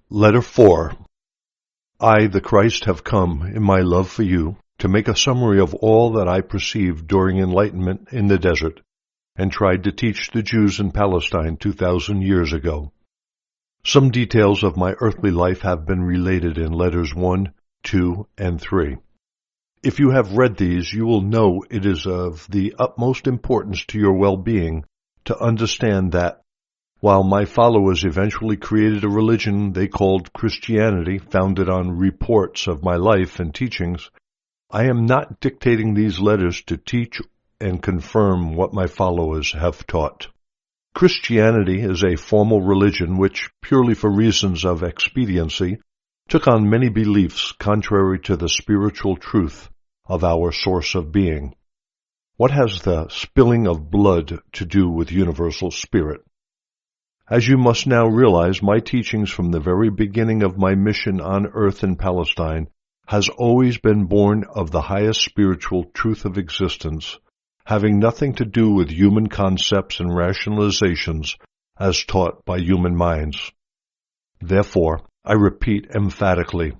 Letter 4. I, the Christ, have come, in my love for you, to make a summary of all that I perceived during enlightenment in the desert, and tried to teach the Jews in Palestine 2,000 years ago. Some details of my earthly life have been related in letters 1, 2, and 3. If you have read these, you will know it is of the utmost importance to your well-being to understand that, while my followers eventually created a religion they called Christianity, founded on reports of my life and teachings, I am not dictating these letters to teach and confirm what my followers have taught. Christianity is a formal religion which, purely for reasons of expediency, took on many beliefs contrary to the spiritual truth of our source of being. What has the spilling of blood to do with universal spirit? As you must now realize, my teachings from the very beginning of my mission on earth in Palestine has always been born of the highest spiritual truth of existence, having nothing to do with human concepts and rationalizations as taught by human minds. Therefore, I repeat emphatically,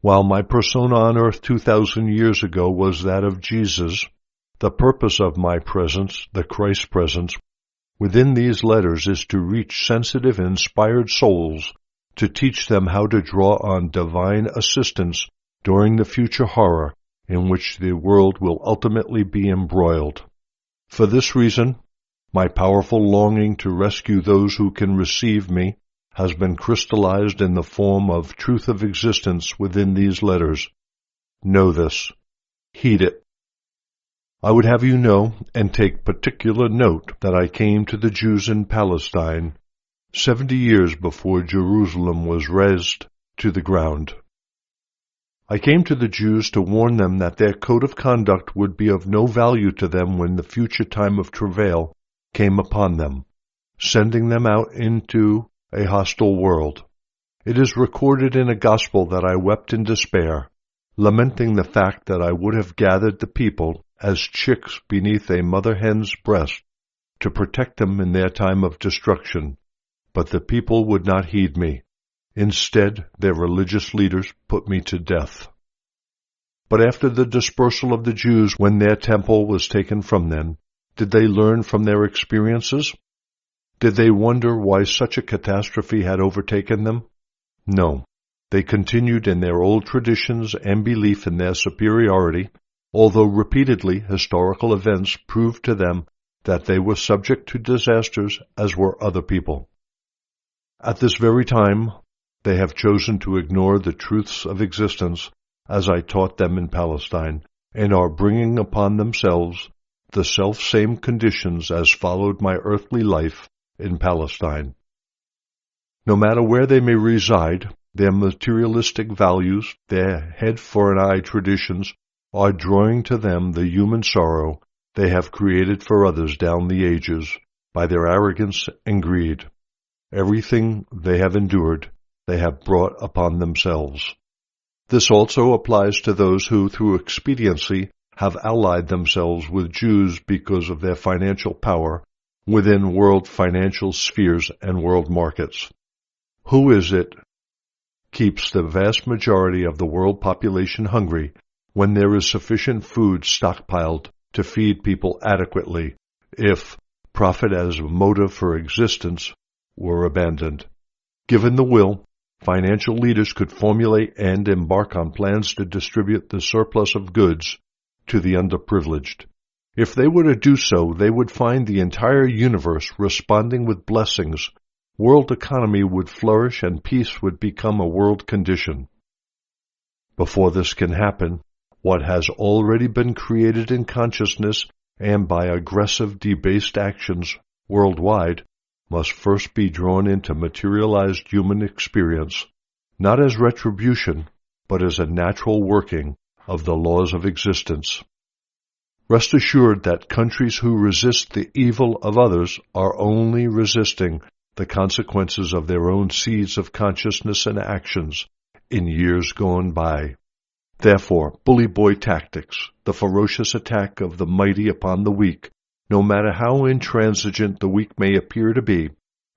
while my persona on earth 2,000 years ago was that of Jesus, the purpose of my presence, the Christ presence, within these letters is to reach sensitive and inspired souls, to teach them how to draw on divine assistance during the future horror in which the world will ultimately be embroiled. For this reason, my powerful longing to rescue those who can receive me has been crystallized in the form of truth of existence within these letters. Know this. Heed it. I would have you know and take particular note that I came to the Jews in Palestine 70 years before Jerusalem was razed to the ground. I came to the Jews to warn them that their code of conduct would be of no value to them when the future time of travail came upon them, sending them out into a hostile world. It is recorded in a gospel that I wept in despair, lamenting the fact that I would have gathered the people as chicks beneath a mother hen's breast to protect them in their time of destruction, but the people would not heed me. Instead, their religious leaders put me to death. But after the dispersal of the Jews, when their temple was taken from them, did they learn from their experiences? Did they wonder why such a catastrophe had overtaken them? No. They continued in their old traditions and belief in their superiority, although repeatedly historical events proved to them that they were subject to disasters as were other people. At this very time, they have chosen to ignore the truths of existence as I taught them in Palestine, and are bringing upon themselves the self-same conditions as followed my earthly life in Palestine. No matter where they may reside, their materialistic values, their head-for-an-eye traditions, are drawing to them the human sorrow they have created for others down the ages by their arrogance and greed. Everything they have endured, they have brought upon themselves. This also applies to those who, through expediency, have allied themselves with Jews because of their financial power within world financial spheres and world markets. Who is it keeps the vast majority of the world population hungry when there is sufficient food stockpiled to feed people adequately, if profit as a motive for existence were abandoned? Given the will, financial leaders could formulate and embark on plans to distribute the surplus of goods to the underprivileged. If they were to do so, they would find the entire universe responding with blessings. World economy would flourish and peace would become a world condition. Before this can happen, what has already been created in consciousness and by aggressive, debased actions worldwide must first be drawn into materialized human experience, not as retribution, but as a natural working of the laws of existence. Rest assured that countries who resist the evil of others are only resisting the consequences of their own seeds of consciousness and actions in years gone by. Therefore, bully boy tactics, the ferocious attack of the mighty upon the weak, no matter how intransigent the weak may appear to be,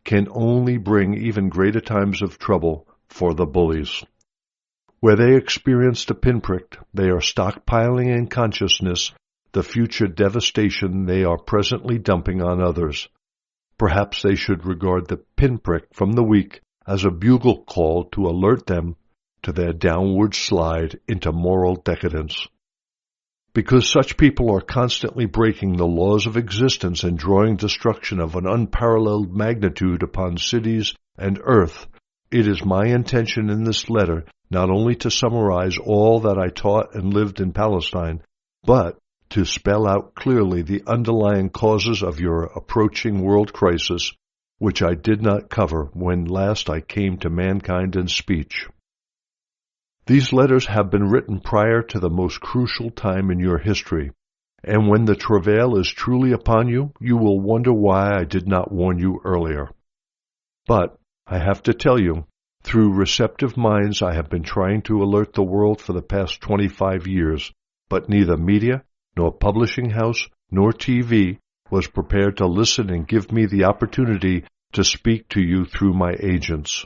can only bring even greater times of trouble for the bullies. Where they experienced a pinprick, they are stockpiling in consciousness the future devastation they are presently dumping on others. Perhaps they should regard the pinprick from the weak as a bugle call to alert them to their downward slide into moral decadence. Because such people are constantly breaking the laws of existence and drawing destruction of an unparalleled magnitude upon cities and earth, it is my intention in this letter not only to summarize all that I taught and lived in Palestine, but to spell out clearly the underlying causes of your approaching world crisis, which I did not cover when last I came to mankind in speech. These letters have been written prior to the most crucial time in your history, and when the travail is truly upon you, you will wonder why I did not warn you earlier. But I have to tell you, through receptive minds I have been trying to alert the world for the past 25 years, but neither media, nor publishing house, nor TV was prepared to listen and give me the opportunity to speak to you through my agents.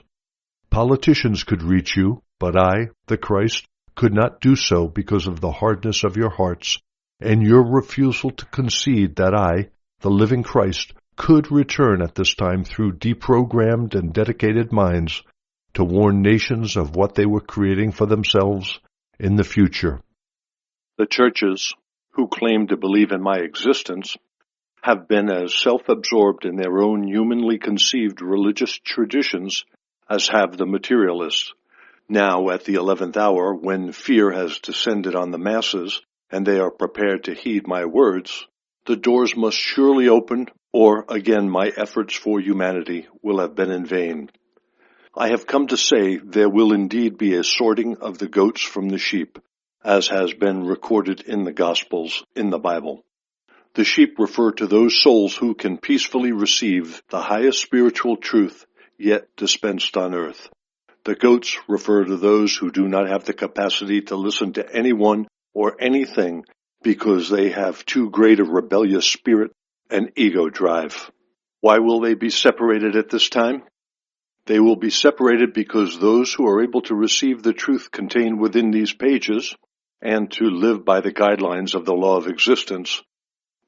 Politicians could reach you, but I, the Christ, could not do so because of the hardness of your hearts, and your refusal to concede that I, the living Christ, could return at this time through deprogrammed and dedicated minds to warn nations of what they were creating for themselves in the future. The churches, who claim to believe in my existence, have been as self-absorbed in their own humanly conceived religious traditions as have the materialists. Now, at the 11th hour, when fear has descended on the masses, and they are prepared to heed my words, the doors must surely open, or again my efforts for humanity will have been in vain. I have come to say there will indeed be a sorting of the goats from the sheep, as has been recorded in the Gospels in the Bible. The sheep refer to those souls who can peacefully receive the highest spiritual truth yet dispensed on earth. The goats refer to those who do not have the capacity to listen to anyone or anything because they have too great a rebellious spirit and ego drive. Why will they be separated at this time? They will be separated because those who are able to receive the truth contained within these pages and to live by the guidelines of the law of existence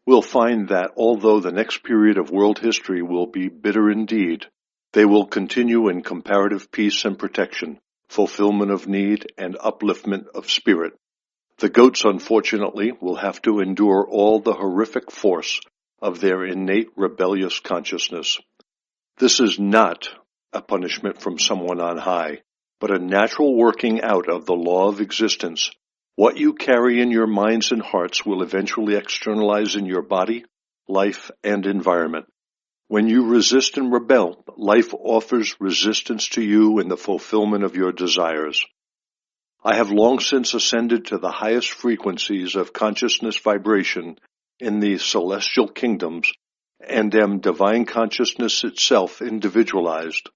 will find that although the next period of world history will be bitter indeed, they will continue in comparative peace and protection, fulfillment of need, and upliftment of spirit. The goats, unfortunately, will have to endure all the horrific force of their innate rebellious consciousness. This is not a punishment from someone on high, but a natural working out of the law of existence. What you carry in your minds and hearts will eventually externalize in your body, life, and environment. When you resist and rebel, life offers resistance to you in the fulfillment of your desires. I have long since ascended to the highest frequencies of consciousness vibration in the celestial kingdoms and am divine consciousness itself individualized.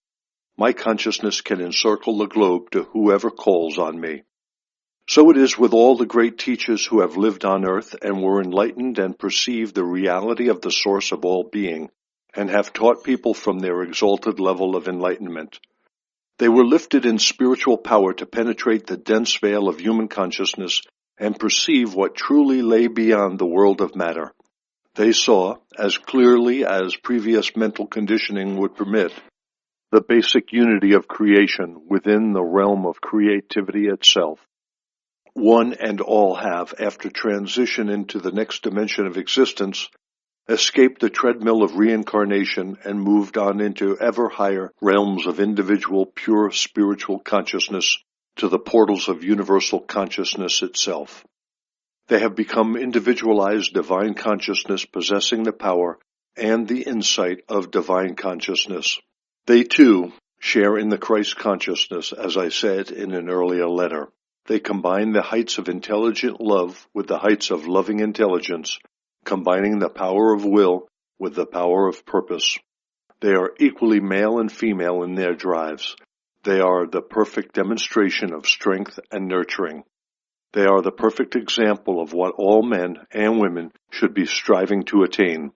My consciousness can encircle the globe to whoever calls on me. So it is with all the great teachers who have lived on earth and were enlightened and perceived the reality of the source of all being, and have taught people from their exalted level of enlightenment. They were lifted in spiritual power to penetrate the dense veil of human consciousness and perceive what truly lay beyond the world of matter. They saw, as clearly as previous mental conditioning would permit, the basic unity of creation within the realm of creativity itself. One and all have, after transition into the next dimension of existence, escaped the treadmill of reincarnation and moved on into ever higher realms of individual pure spiritual consciousness to the portals of universal consciousness itself. They have become individualized divine consciousness possessing the power and the insight of divine consciousness. They, too, share in the Christ consciousness, as I said in an earlier letter. They combine the heights of intelligent love with the heights of loving intelligence, combining the power of will with the power of purpose. They are equally male and female in their drives. They are the perfect demonstration of strength and nurturing. They are the perfect example of what all men and women should be striving to attain.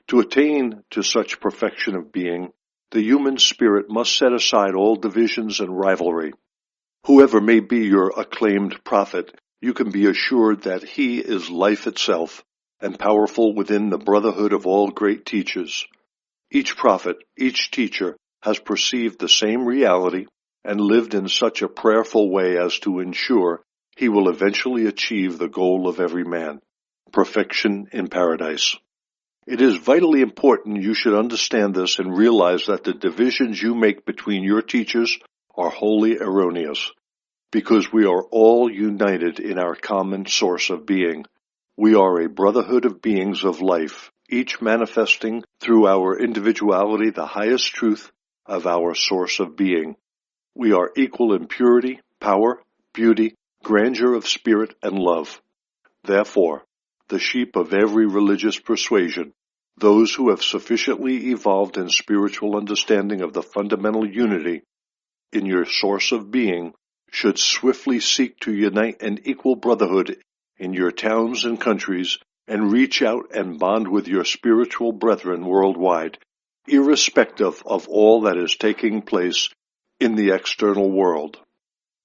To attain to such perfection of being, The human spirit must set aside all divisions and rivalry. Whoever may be your acclaimed prophet, you can be assured that he is life itself and powerful within the brotherhood of all great teachers. Each prophet, each teacher, has perceived the same reality and lived in such a prayerful way as to ensure he will eventually achieve the goal of every man, perfection in paradise. It is vitally important you should understand this and realize that the divisions you make between your teachers are wholly erroneous, because we are all united in our common source of being. We are a brotherhood of beings of life, each manifesting through our individuality the highest truth of our source of being. We are equal in purity, power, beauty, grandeur of spirit, and love. Therefore, the sheep of every religious persuasion, those who have sufficiently evolved in spiritual understanding of the fundamental unity in your source of being, should swiftly seek to unite an equal brotherhood in your towns and countries, and reach out and bond with your spiritual brethren worldwide, irrespective of all that is taking place in the external world.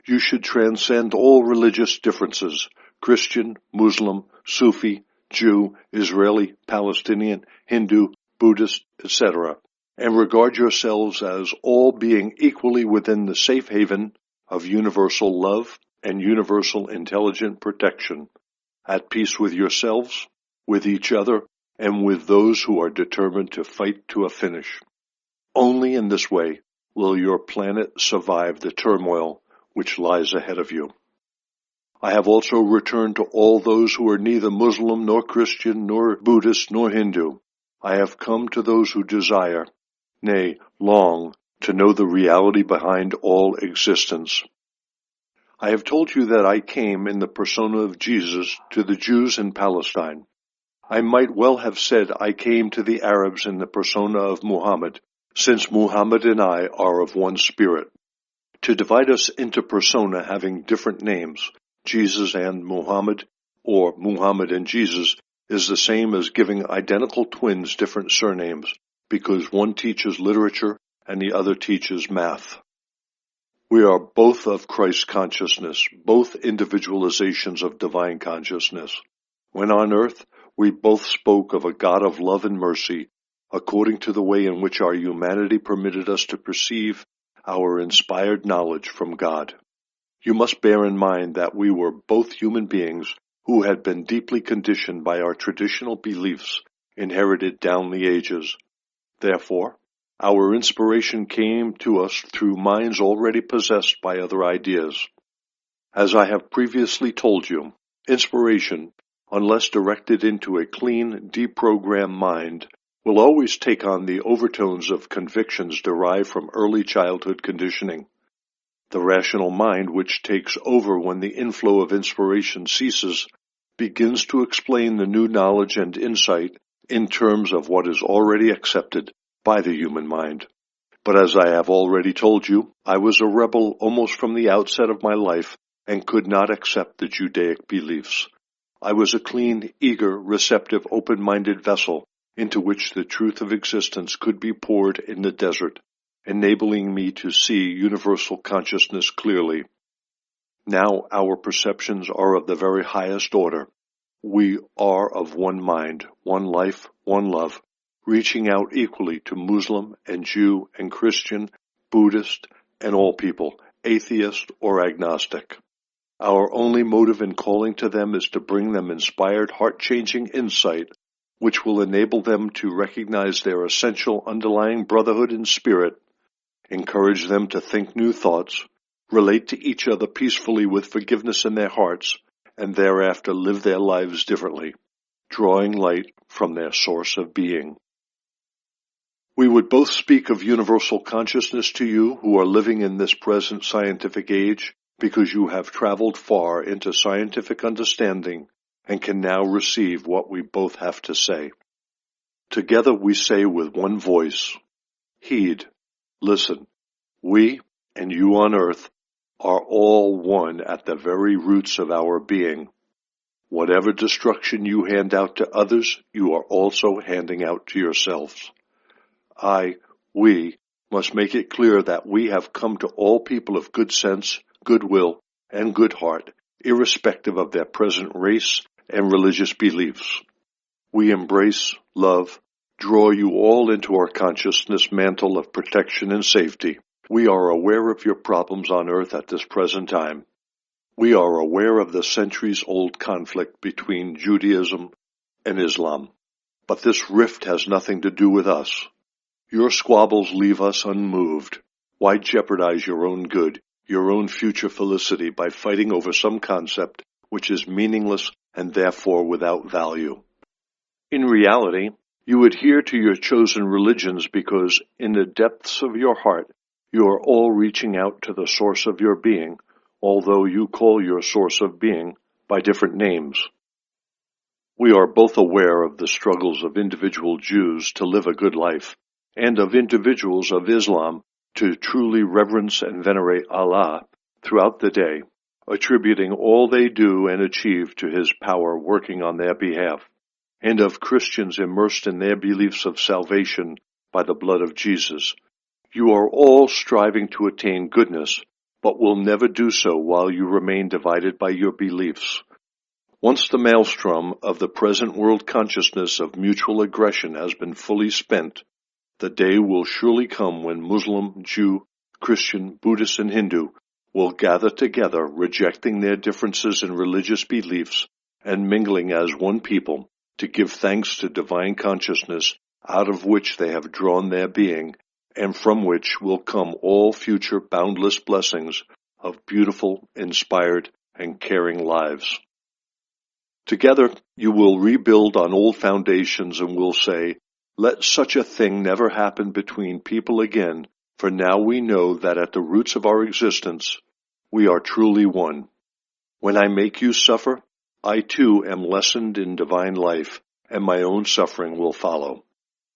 You should transcend all religious differences, Christian, Muslim, Sufi, Jew, Israeli, Palestinian, Hindu, Buddhist, etc., and regard yourselves as all being equally within the safe haven of universal love and universal intelligent protection, at peace with yourselves, with each other, and with those who are determined to fight to a finish. Only in this way will your planet survive the turmoil which lies ahead of you. I have also returned to all those who are neither Muslim nor Christian nor Buddhist nor Hindu. I have come to those who desire, nay, long, to know the reality behind all existence. I have told you that I came in the persona of Jesus to the Jews in Palestine. I might well have said I came to the Arabs in the persona of Muhammad, since Muhammad and I are of one spirit. To divide us into persona having different names, Jesus and Muhammad, or Muhammad and Jesus, is the same as giving identical twins different surnames, because one teaches literature and the other teaches math. We are both of Christ consciousness, both individualizations of divine consciousness. When on earth, we both spoke of a God of love and mercy, according to the way in which our humanity permitted us to perceive our inspired knowledge from God. You must bear in mind that we were both human beings who had been deeply conditioned by our traditional beliefs inherited down the ages. Therefore, our inspiration came to us through minds already possessed by other ideas. As I have previously told you, inspiration, unless directed into a clean, deprogrammed mind, will always take on the overtones of convictions derived from early childhood conditioning. The rational mind, which takes over when the inflow of inspiration ceases, begins to explain the new knowledge and insight in terms of what is already accepted by the human mind. But as I have already told you, I was a rebel almost from the outset of my life and could not accept the Judaic beliefs. I was a clean, eager, receptive, open-minded vessel into which the truth of existence could be poured in the desert, enabling me to see universal consciousness clearly. Now our perceptions are of the very highest order. We are of one mind, one life, one love, reaching out equally to Muslim and Jew and Christian, Buddhist, and all people, atheist or agnostic. Our only motive in calling to them is to bring them inspired, heart-changing insight which will enable them to recognize their essential underlying brotherhood in spirit, encourage them to think new thoughts, relate to each other peacefully with forgiveness in their hearts, and thereafter live their lives differently, drawing light from their source of being. We would both speak of universal consciousness to you who are living in this present scientific age, because you have traveled far into scientific understanding and can now receive what we both have to say. Together we say with one voice, heed, listen, we and you on earth are all one at the very roots of our being. Whatever destruction you hand out to others, you are also handing out to yourselves. We must make it clear that we have come to all people of good sense, good will, and good heart, irrespective of their present race and religious beliefs. We embrace, love, draw you all into our consciousness mantle of protection and safety. We are aware of your problems on earth at this present time. We are aware of the centuries-old conflict between Judaism and Islam. But this rift has nothing to do with us. Your squabbles leave us unmoved. Why jeopardize your own good, your own future felicity by fighting over some concept which is meaningless and therefore without value? In reality, you adhere to your chosen religions because in the depths of your heart you are all reaching out to the source of your being, although you call your source of being by different names. We are both aware of the struggles of individual Jews to live a good life, and of individuals of Islam to truly reverence and venerate Allah throughout the day, attributing all they do and achieve to His power working on their behalf, and of Christians immersed in their beliefs of salvation by the blood of Jesus. You are all striving to attain goodness, but will never do so while you remain divided by your beliefs. Once the maelstrom of the present world consciousness of mutual aggression has been fully spent, the day will surely come when Muslim, Jew, Christian, Buddhist, and Hindu will gather together, rejecting their differences in religious beliefs and mingling as one people to give thanks to divine consciousness out of which they have drawn their being, and from which will come all future boundless blessings of beautiful, inspired, and caring lives. Together you will rebuild on old foundations and will say, "Let such a thing never happen between people again, for now we know that at the roots of our existence we are truly one. When I make you suffer, I too am lessened in divine life, and my own suffering will follow."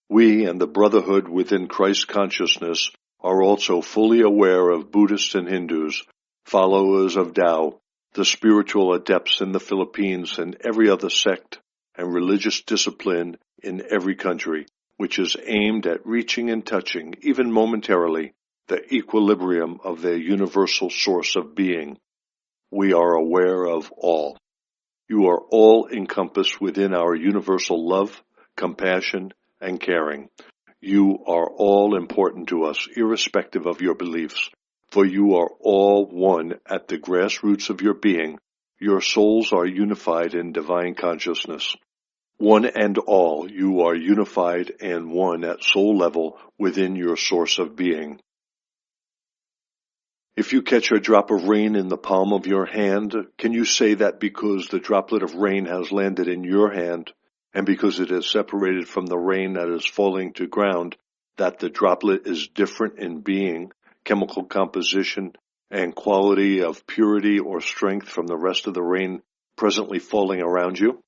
We and the brotherhood within Christ consciousness are also fully aware of Buddhists and Hindus, followers of Tao, the spiritual adepts in the Philippines, and every other sect and religious discipline in every country, which is aimed at reaching and touching, even momentarily, the equilibrium of their universal source of being. We are aware of all. You are all encompassed within our universal love, compassion, and caring. You are all important to us, irrespective of your beliefs, for you are all one at the grassroots of your being. Your souls are unified in divine consciousness. One and all, you are unified and one at soul level within your source of being. If you catch a drop of rain in the palm of your hand, can you say that because the droplet of rain has landed in your hand, and because it is separated from the rain that is falling to ground, that the droplet is different in being, chemical composition, and quality of purity or strength from the rest of the rain presently falling around you?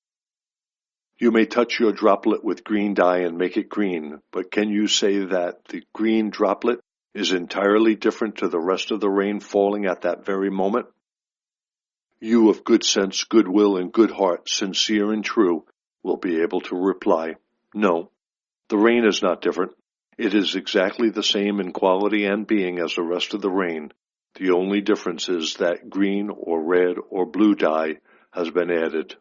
You may touch your droplet with green dye and make it green, but can you say that the green droplet is entirely different to the rest of the rain falling at that very moment? You of good sense, good will, and good heart, sincere and true, will be able to reply, "No, the rain is not different. It is exactly the same in quality and being as the rest of the rain. The only difference is that green or red or blue dye has been added.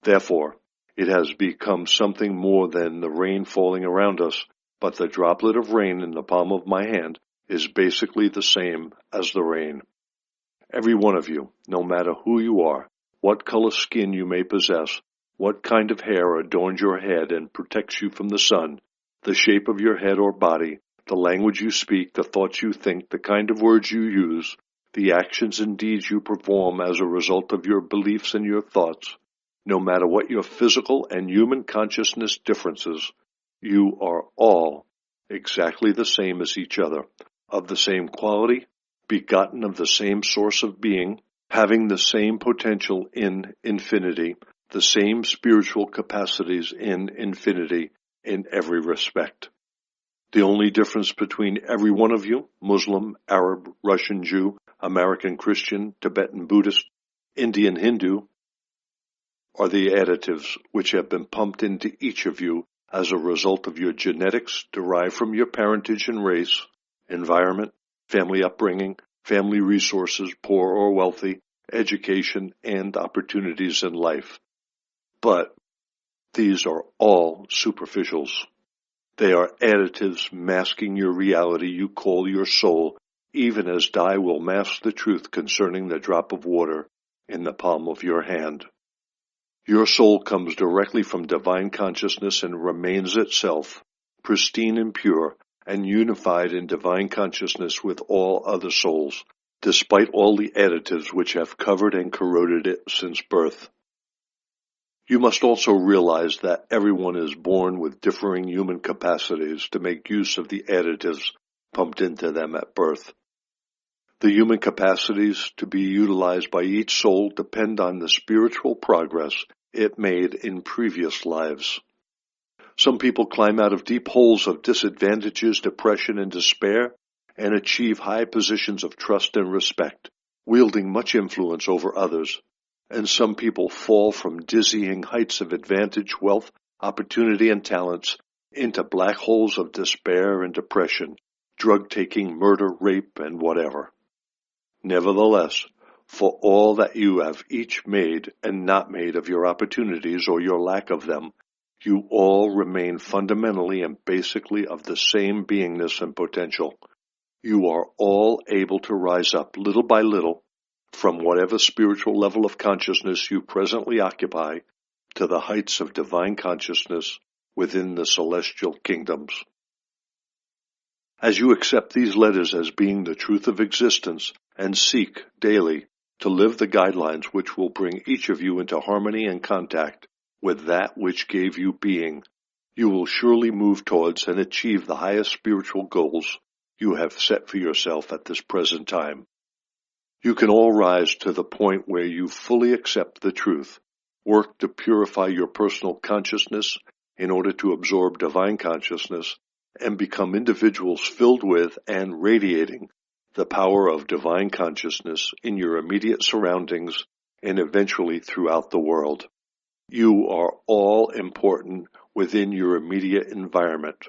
Therefore, it has become something more than the rain falling around us, but the droplet of rain in the palm of my hand is basically the same as the rain. Every one of you, no matter who you are, what color skin you may possess, what kind of hair adorns your head and protects you from the sun, the shape of your head or body, the language you speak, the thoughts you think, the kind of words you use, the actions and deeds you perform as a result of your beliefs and your thoughts, no matter what your physical and human consciousness differences, you are all exactly the same as each other, of the same quality, begotten of the same source of being, having the same potential in infinity, the same spiritual capacities in infinity in every respect. The only difference between every one of you, Muslim, Arab, Russian Jew, American Christian, Tibetan Buddhist, Indian Hindu, are the additives which have been pumped into each of you as a result of your genetics derived from your parentage and race, environment, family upbringing, family resources, poor or wealthy, education, and opportunities in life. But these are all superficials. They are additives masking your reality you call your soul, even as dye will mask the truth concerning the drop of water in the palm of your hand. Your soul comes directly from divine consciousness and remains itself, pristine and pure, and unified in divine consciousness with all other souls, despite all the additives which have covered and corroded it since birth. You must also realize that everyone is born with differing human capacities to make use of the additives pumped into them at birth. The human capacities to be utilized by each soul depend on the spiritual progress it made in previous lives. Some people climb out of deep holes of disadvantages, depression, and despair and achieve high positions of trust and respect, wielding much influence over others. And some people fall from dizzying heights of advantage, wealth, opportunity, and talents into black holes of despair and depression, drug-taking, murder, rape, and whatever. Nevertheless, for all that you have each made and not made of your opportunities or your lack of them, you all remain fundamentally and basically of the same beingness and potential. You are all able to rise up little by little from whatever spiritual level of consciousness you presently occupy to the heights of divine consciousness within the celestial kingdoms. As you accept these letters as being the truth of existence and seek daily to live the guidelines which will bring each of you into harmony and contact with that which gave you being, you will surely move towards and achieve the highest spiritual goals you have set for yourself at this present time. You can all rise to the point where you fully accept the truth, work to purify your personal consciousness in order to absorb divine consciousness, and become individuals filled with and radiating the power of divine consciousness in your immediate surroundings and eventually throughout the world. You are all important within your immediate environment.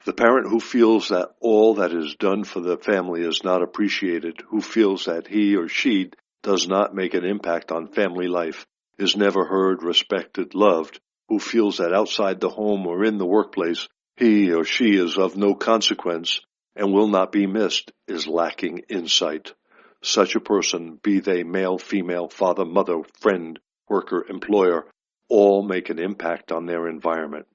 The parent who feels that all that is done for the family is not appreciated, who feels that he or she does not make an impact on family life, is never heard, respected, loved, who feels that outside the home or in the workplace he or she is of no consequence and will not be missed, is lacking insight. Such a person, be they male, female, father, mother, friend, worker, employer, all make an impact on their environment.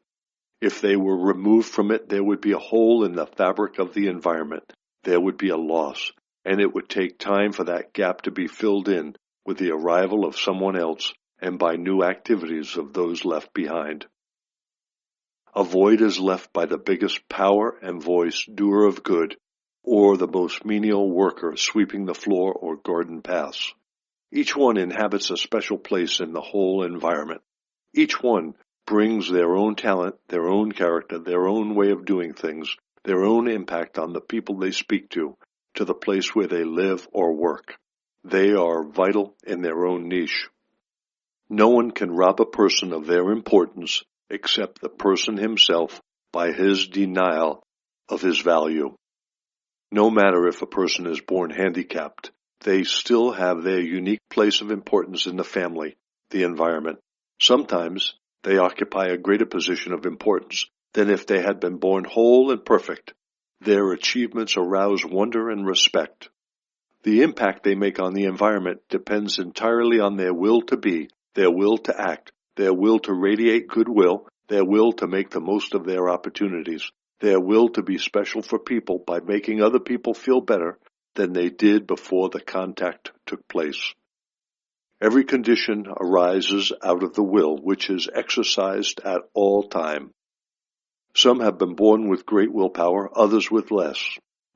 If they were removed from it, there would be a hole in the fabric of the environment. There would be a loss, and it would take time for that gap to be filled in with the arrival of someone else and by new activities of those left behind. A void is left by the biggest power and voice doer of good, or the most menial worker sweeping the floor or garden paths. Each one inhabits a special place in the whole environment. Each one brings their own talent, their own character, their own way of doing things, their own impact on the people they speak to the place where they live or work. They are vital in their own niche. No one can rob a person of their importance except the person himself by his denial of his value. No matter if a person is born handicapped, they still have their unique place of importance in the family, the environment. Sometimes they occupy a greater position of importance than if they had been born whole and perfect. Their achievements arouse wonder and respect. The impact they make on the environment depends entirely on their will to be, their will to act, their will to radiate goodwill, their will to make the most of their opportunities, their will to be special for people by making other people feel better than they did before the contact took place. Every condition arises out of the will, which is exercised at all time. Some have been born with great willpower, others with less.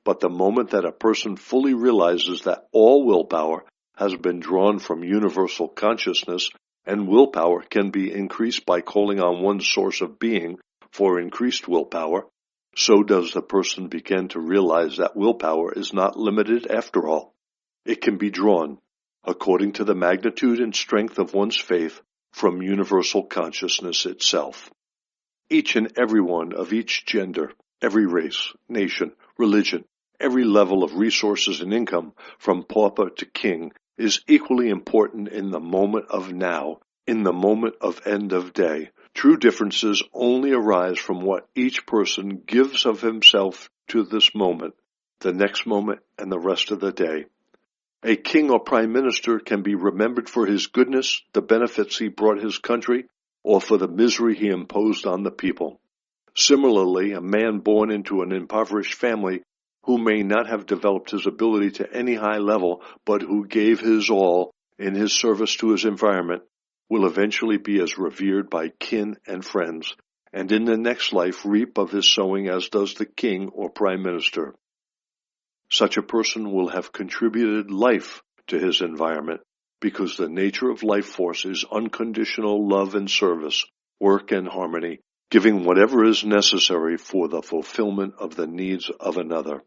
But the moment that a person fully realizes that all willpower has been drawn from universal consciousness, and willpower can be increased by calling on one's source of being for increased willpower, so does the person begin to realize that willpower is not limited after all. It can be drawn, according to the magnitude and strength of one's faith, from universal consciousness itself. Each and every one of each gender, Every race, nation, religion, every level of resources and income, from pauper to king, is equally important in the moment of now, in the moment of end of day. True differences only arise from what each person gives of himself to this moment, the next moment, and the rest of the day. A king or prime minister can be remembered for his goodness, the benefits he brought his country, or for the misery he imposed on the people. Similarly, a man born into an impoverished family who may not have developed his ability to any high level, but who gave his all in his service to his environment, will eventually be as revered by kin and friends, and in the next life reap of his sowing as does the king or prime minister. Such a person will have contributed life to his environment, because the nature of life force is unconditional love and service, work and harmony, giving whatever is necessary for the fulfillment of the needs of another.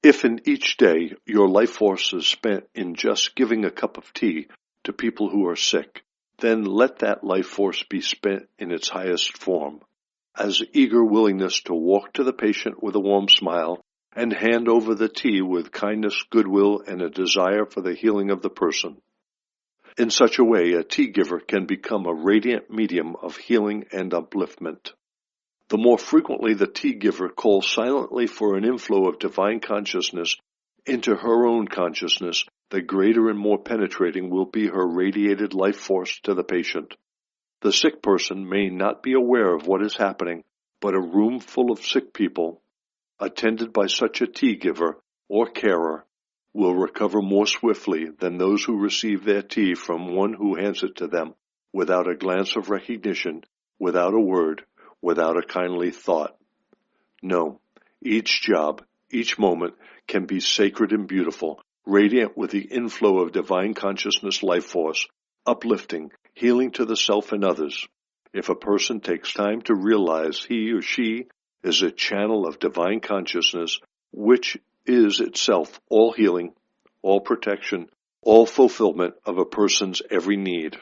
If in each day your life force is spent in just giving a cup of tea to people who are sick, then let that life force be spent in its highest form, as eager willingness to walk to the patient with a warm smile and hand over the tea with kindness, goodwill, and a desire for the healing of the person. In such a way, a tea giver can become a radiant medium of healing and upliftment. The more frequently the tea giver calls silently for an inflow of divine consciousness into her own consciousness, the greater and more penetrating will be her radiated life force to the patient. The sick person may not be aware of what is happening, but a room full of sick people, attended by such a tea giver or carer, will recover more swiftly than those who receive their tea from one who hands it to them without a glance of recognition, without a word, without a kindly thought. No, each job, each moment can be sacred and beautiful, radiant with the inflow of divine consciousness life force, uplifting, healing to the self and others. If a person takes time to realize he or she is a channel of divine consciousness, which is itself all healing, all protection, all fulfillment of a person's every need.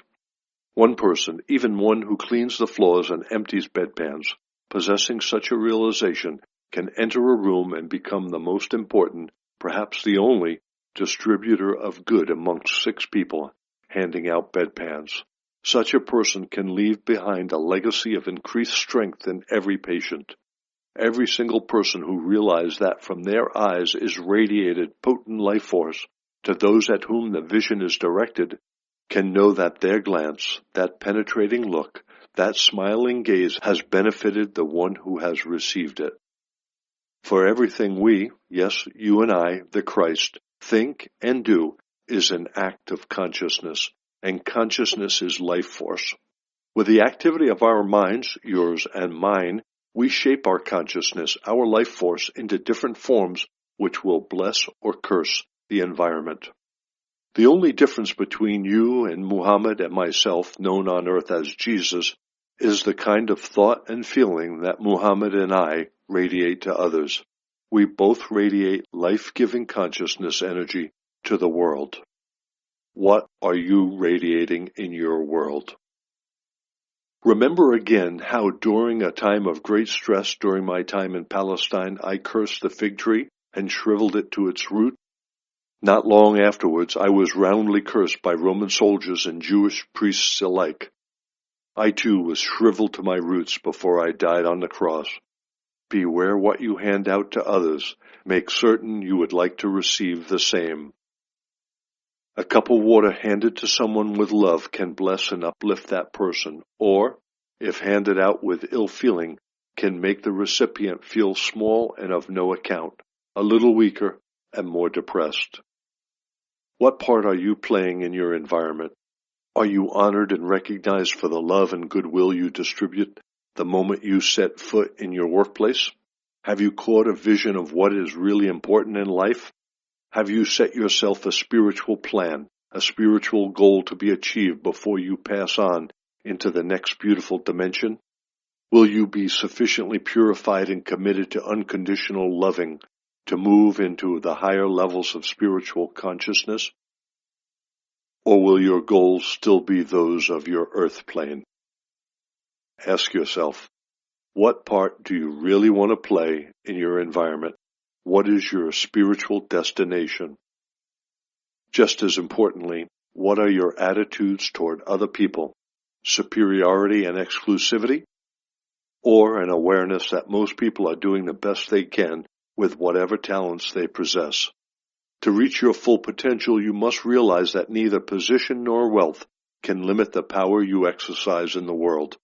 One person, even one who cleans the floors and empties bedpans, possessing such a realization, can enter a room and become the most important, perhaps the only, distributor of good amongst 6 people, handing out bedpans. Such a person can leave behind a legacy of increased strength in every patient. Every single person who realizes that from their eyes is radiated potent life force to those at whom the vision is directed can know that their glance, that penetrating look, that smiling gaze has benefited the one who has received it. For everything we, yes, you and I, the Christ, think and do is an act of consciousness, and consciousness is life force. With the activity of our minds, yours and mine, we shape our consciousness, our life force, into different forms which will bless or curse the environment. The only difference between you and Muhammad and myself, known on earth as Jesus, is the kind of thought and feeling that Muhammad and I radiate to others. We both radiate life-giving consciousness energy to the world. What are you radiating in your world? Remember again how during a time of great stress during my time in Palestine, I cursed the fig tree and shriveled it to its root. Not long afterwards, I was roundly cursed by Roman soldiers and Jewish priests alike. I too was shriveled to my roots before I died on the cross. Beware what you hand out to others. Make certain you would like to receive the same. A cup of water handed to someone with love can bless and uplift that person, or, if handed out with ill feeling, can make the recipient feel small and of no account, a little weaker and more depressed. What part are you playing in your environment? Are you honored and recognized for the love and goodwill you distribute the moment you set foot in your workplace? Have you caught a vision of what is really important in life? Have you set yourself a spiritual plan, a spiritual goal to be achieved before you pass on into the next beautiful dimension? Will you be sufficiently purified and committed to unconditional loving to move into the higher levels of spiritual consciousness? Or will your goals still be those of your earth plane? Ask yourself, What part do you really want to play in your environment? What is your spiritual destination? Just as importantly, what are your attitudes toward other people? Superiority and exclusivity? Or an awareness that most people are doing the best they can with whatever talents they possess? To reach your full potential, you must realize that neither position nor wealth can limit the power you exercise in the world.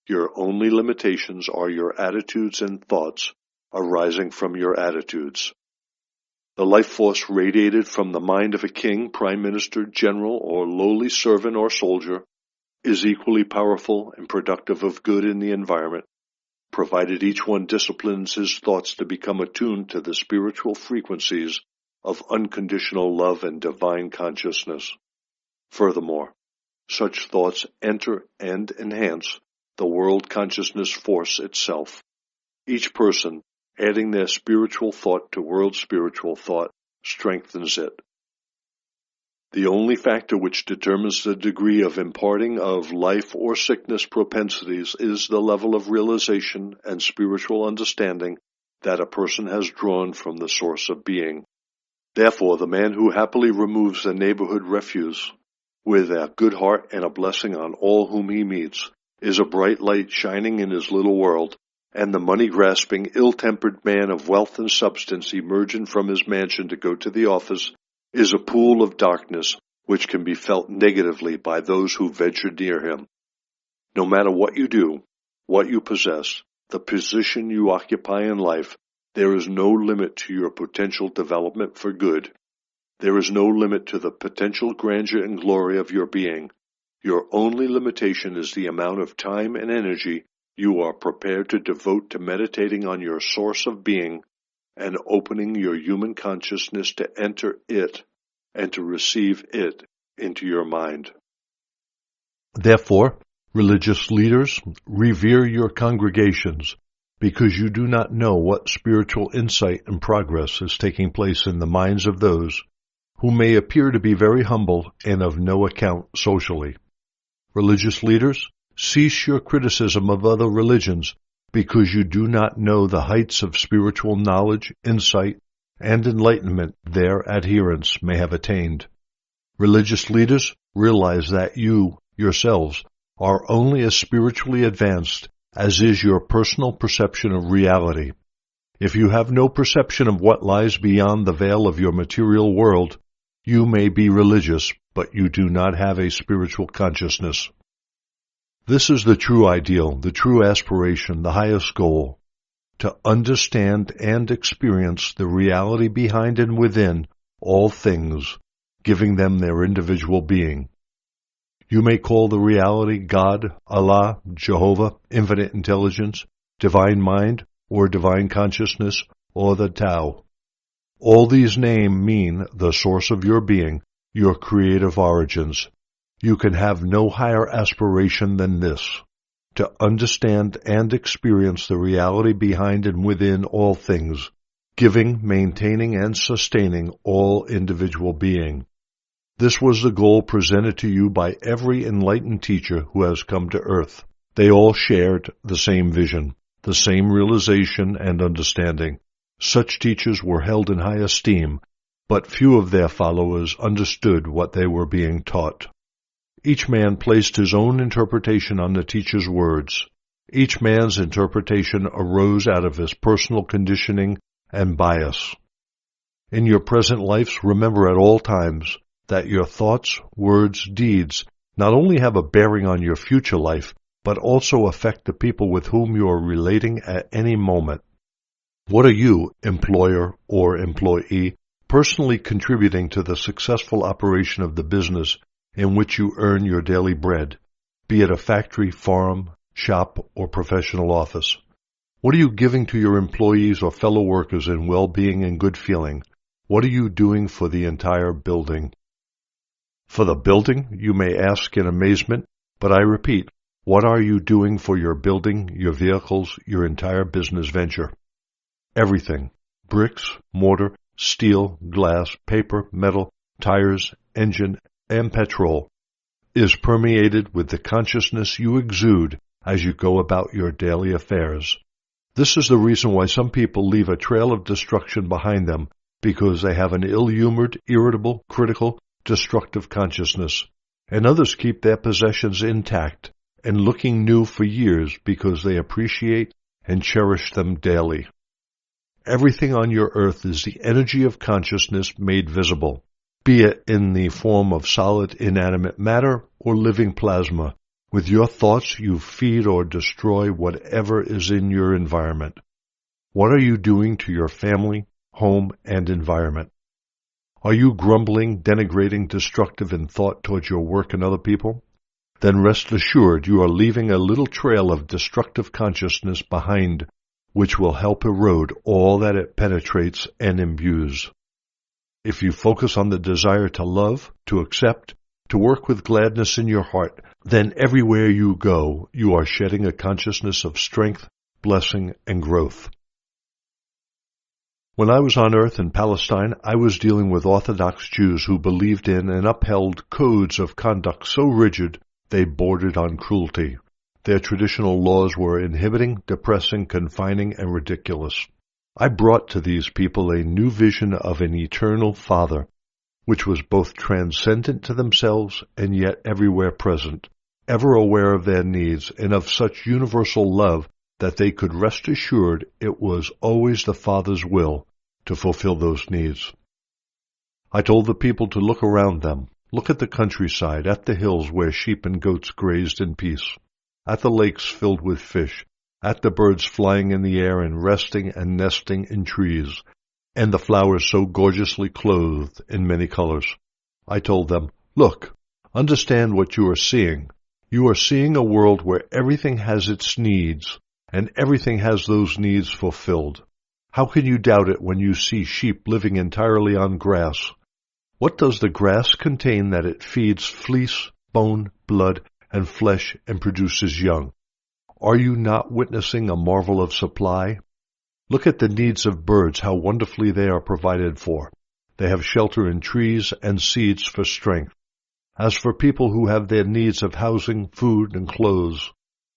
Your only limitations are your attitudes and thoughts arising from your attitudes. The life force radiated from the mind of a king, prime minister, general, or lowly servant or soldier is equally powerful and productive of good in the environment, provided each one disciplines his thoughts to become attuned to the spiritual frequencies of unconditional love and divine consciousness. Furthermore, such thoughts enter and enhance the world consciousness force itself. Each person, adding their spiritual thought to world spiritual thought, strengthens it. The only factor which determines the degree of imparting of life or sickness propensities is the level of realization and spiritual understanding that a person has drawn from the source of being. Therefore, the man who happily removes the neighborhood refuse with a good heart and a blessing on all whom he meets is a bright light shining in his little world, and the money-grasping, ill-tempered man of wealth and substance emerging from his mansion to go to the office is a pool of darkness which can be felt negatively by those who venture near him. No matter what you do, what you possess, the position you occupy in life, there is no limit to your potential development for good. There is no limit to the potential grandeur and glory of your being. Your only limitation is the amount of time and energy you are prepared to devote to meditating on your source of being and opening your human consciousness to enter it and to receive it into your mind. Therefore, religious leaders, revere your congregations, because you do not know what spiritual insight and progress is taking place in the minds of those who may appear to be very humble and of no account socially. Religious leaders, cease your criticism of other religions, because you do not know the heights of spiritual knowledge, insight, and enlightenment their adherents may have attained. Religious leaders, realize that you, yourselves, are only as spiritually advanced as is your personal perception of reality. If you have no perception of what lies beyond the veil of your material world, you may be religious, but you do not have a spiritual consciousness. This is the true ideal, the true aspiration, the highest goal, to understand and experience the reality behind and within all things, giving them their individual being. You may call the reality God, Allah, Jehovah, infinite intelligence, divine mind, or divine consciousness, or the Tao. All these names mean the source of your being, your creative origins. You can have no higher aspiration than this, to understand and experience the reality behind and within all things, giving, maintaining, and sustaining all individual being. This was the goal presented to you by every enlightened teacher who has come to earth. They all shared the same vision, the same realization and understanding. Such teachers were held in high esteem, but few of their followers understood what they were being taught. Each man placed his own interpretation on the teacher's words. Each man's interpretation arose out of his personal conditioning and bias. In your present lives, remember at all times that your thoughts, words, deeds not only have a bearing on your future life, but also affect the people with whom you are relating at any moment. What are you, employer or employee, personally contributing to the successful operation of the business in which you earn your daily bread, be it a factory, farm, shop, or professional office? What are you giving to your employees or fellow workers in well-being and good feeling? What are you doing for the entire building? For the building, you may ask in amazement, but I repeat, what are you doing for your building, your vehicles, your entire business venture? Everything. Bricks, mortar, steel, glass, paper, metal, tires, engine, and petrol is permeated with the consciousness you exude as you go about your daily affairs. This is the reason why some people leave a trail of destruction behind them, because they have an ill-humored, irritable, critical, destructive consciousness, and others keep their possessions intact and looking new for years because they appreciate and cherish them daily. Everything on your earth is the energy of consciousness made visible, be it in the form of solid inanimate matter or living plasma. With your thoughts, you feed or destroy whatever is in your environment. What are you doing to your family, home, and environment? Are you grumbling, denigrating, destructive in thought towards your work and other people? Then rest assured you are leaving a little trail of destructive consciousness behind, which will help erode all that it penetrates and imbues. If you focus on the desire to love, to accept, to work with gladness in your heart, then everywhere you go, you are shedding a consciousness of strength, blessing, and growth. When I was on earth in Palestine, I was dealing with Orthodox Jews who believed in and upheld codes of conduct so rigid they bordered on cruelty. Their traditional laws were inhibiting, depressing, confining, and ridiculous. I brought to these people a new vision of an eternal Father, which was both transcendent to themselves and yet everywhere present, ever aware of their needs, and of such universal love that they could rest assured it was always the Father's will to fulfill those needs. I told the people to look around them, look at the countryside, at the hills where sheep and goats grazed in peace, at the lakes filled with fish, at the birds flying in the air and resting and nesting in trees, and the flowers so gorgeously clothed in many colors. I told them, look, understand what you are seeing. You are seeing a world where everything has its needs, and everything has those needs fulfilled. How can you doubt it when you see sheep living entirely on grass? What does the grass contain that it feeds fleece, bone, blood, and flesh and produces young? Are you not witnessing a marvel of supply? Look at the needs of birds, how wonderfully they are provided for. They have shelter in trees and seeds for strength. As for people who have their needs of housing, food, and clothes,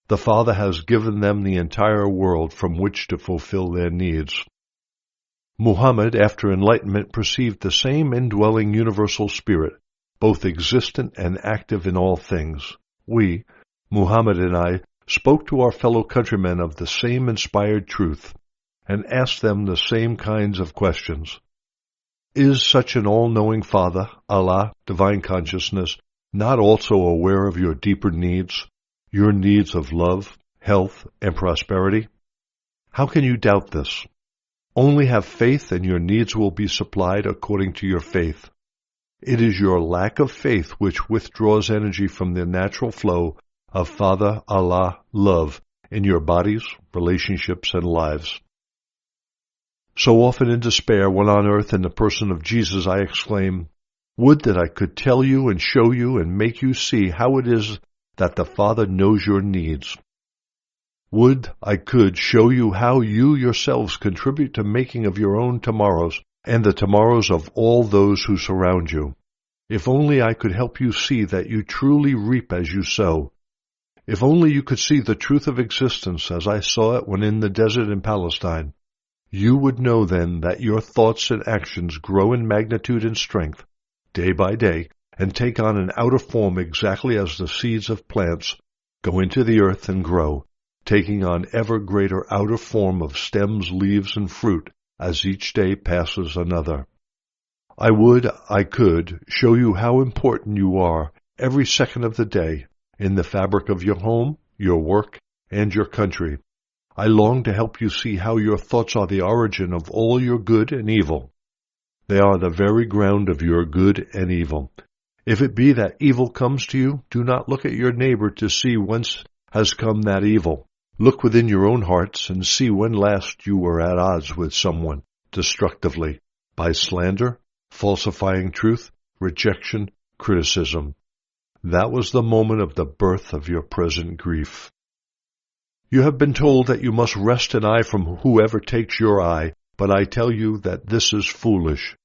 the Father has given them the entire world from which to fulfill their needs. Muhammad, after enlightenment, perceived the same indwelling universal spirit, both existent and active in all things. We, Muhammad and I, spoke to our fellow countrymen of the same inspired truth, and asked them the same kinds of questions. Is such an all-knowing Father, Allah, divine consciousness, not also aware of your deeper needs, your needs of love, health, and prosperity? How can you doubt this? Only have faith and your needs will be supplied according to your faith. It is your lack of faith which withdraws energy from the natural flow of Father, Allah, love in your bodies, relationships, and lives. So often in despair, when on earth in the person of Jesus, I exclaim, would that I could tell you and show you and make you see how it is that the Father knows your needs. Would I could show you how you yourselves contribute to making of your own tomorrows and the tomorrows of all those who surround you. If only I could help you see that you truly reap as you sow. If only you could see the truth of existence as I saw it when in the desert in Palestine. You would know then that your thoughts and actions grow in magnitude and strength, day by day, and take on an outer form exactly as the seeds of plants go into the earth and grow, taking on ever greater outer form of stems, leaves, and fruit as each day passes another. I could show you how important you are every second of the day in the fabric of your home, your work, and your country. I long to help you see how your thoughts are the origin of all your good and evil. They are the very ground of your good and evil. If it be that evil comes to you, do not look at your neighbor to see whence has come that evil. Look within your own hearts and see when last you were at odds with someone destructively, by slander, falsifying truth, rejection, criticism. That was the moment of the birth of your present grief. You have been told that you must wrest an eye from whoever takes your eye, but I tell you that this is foolish.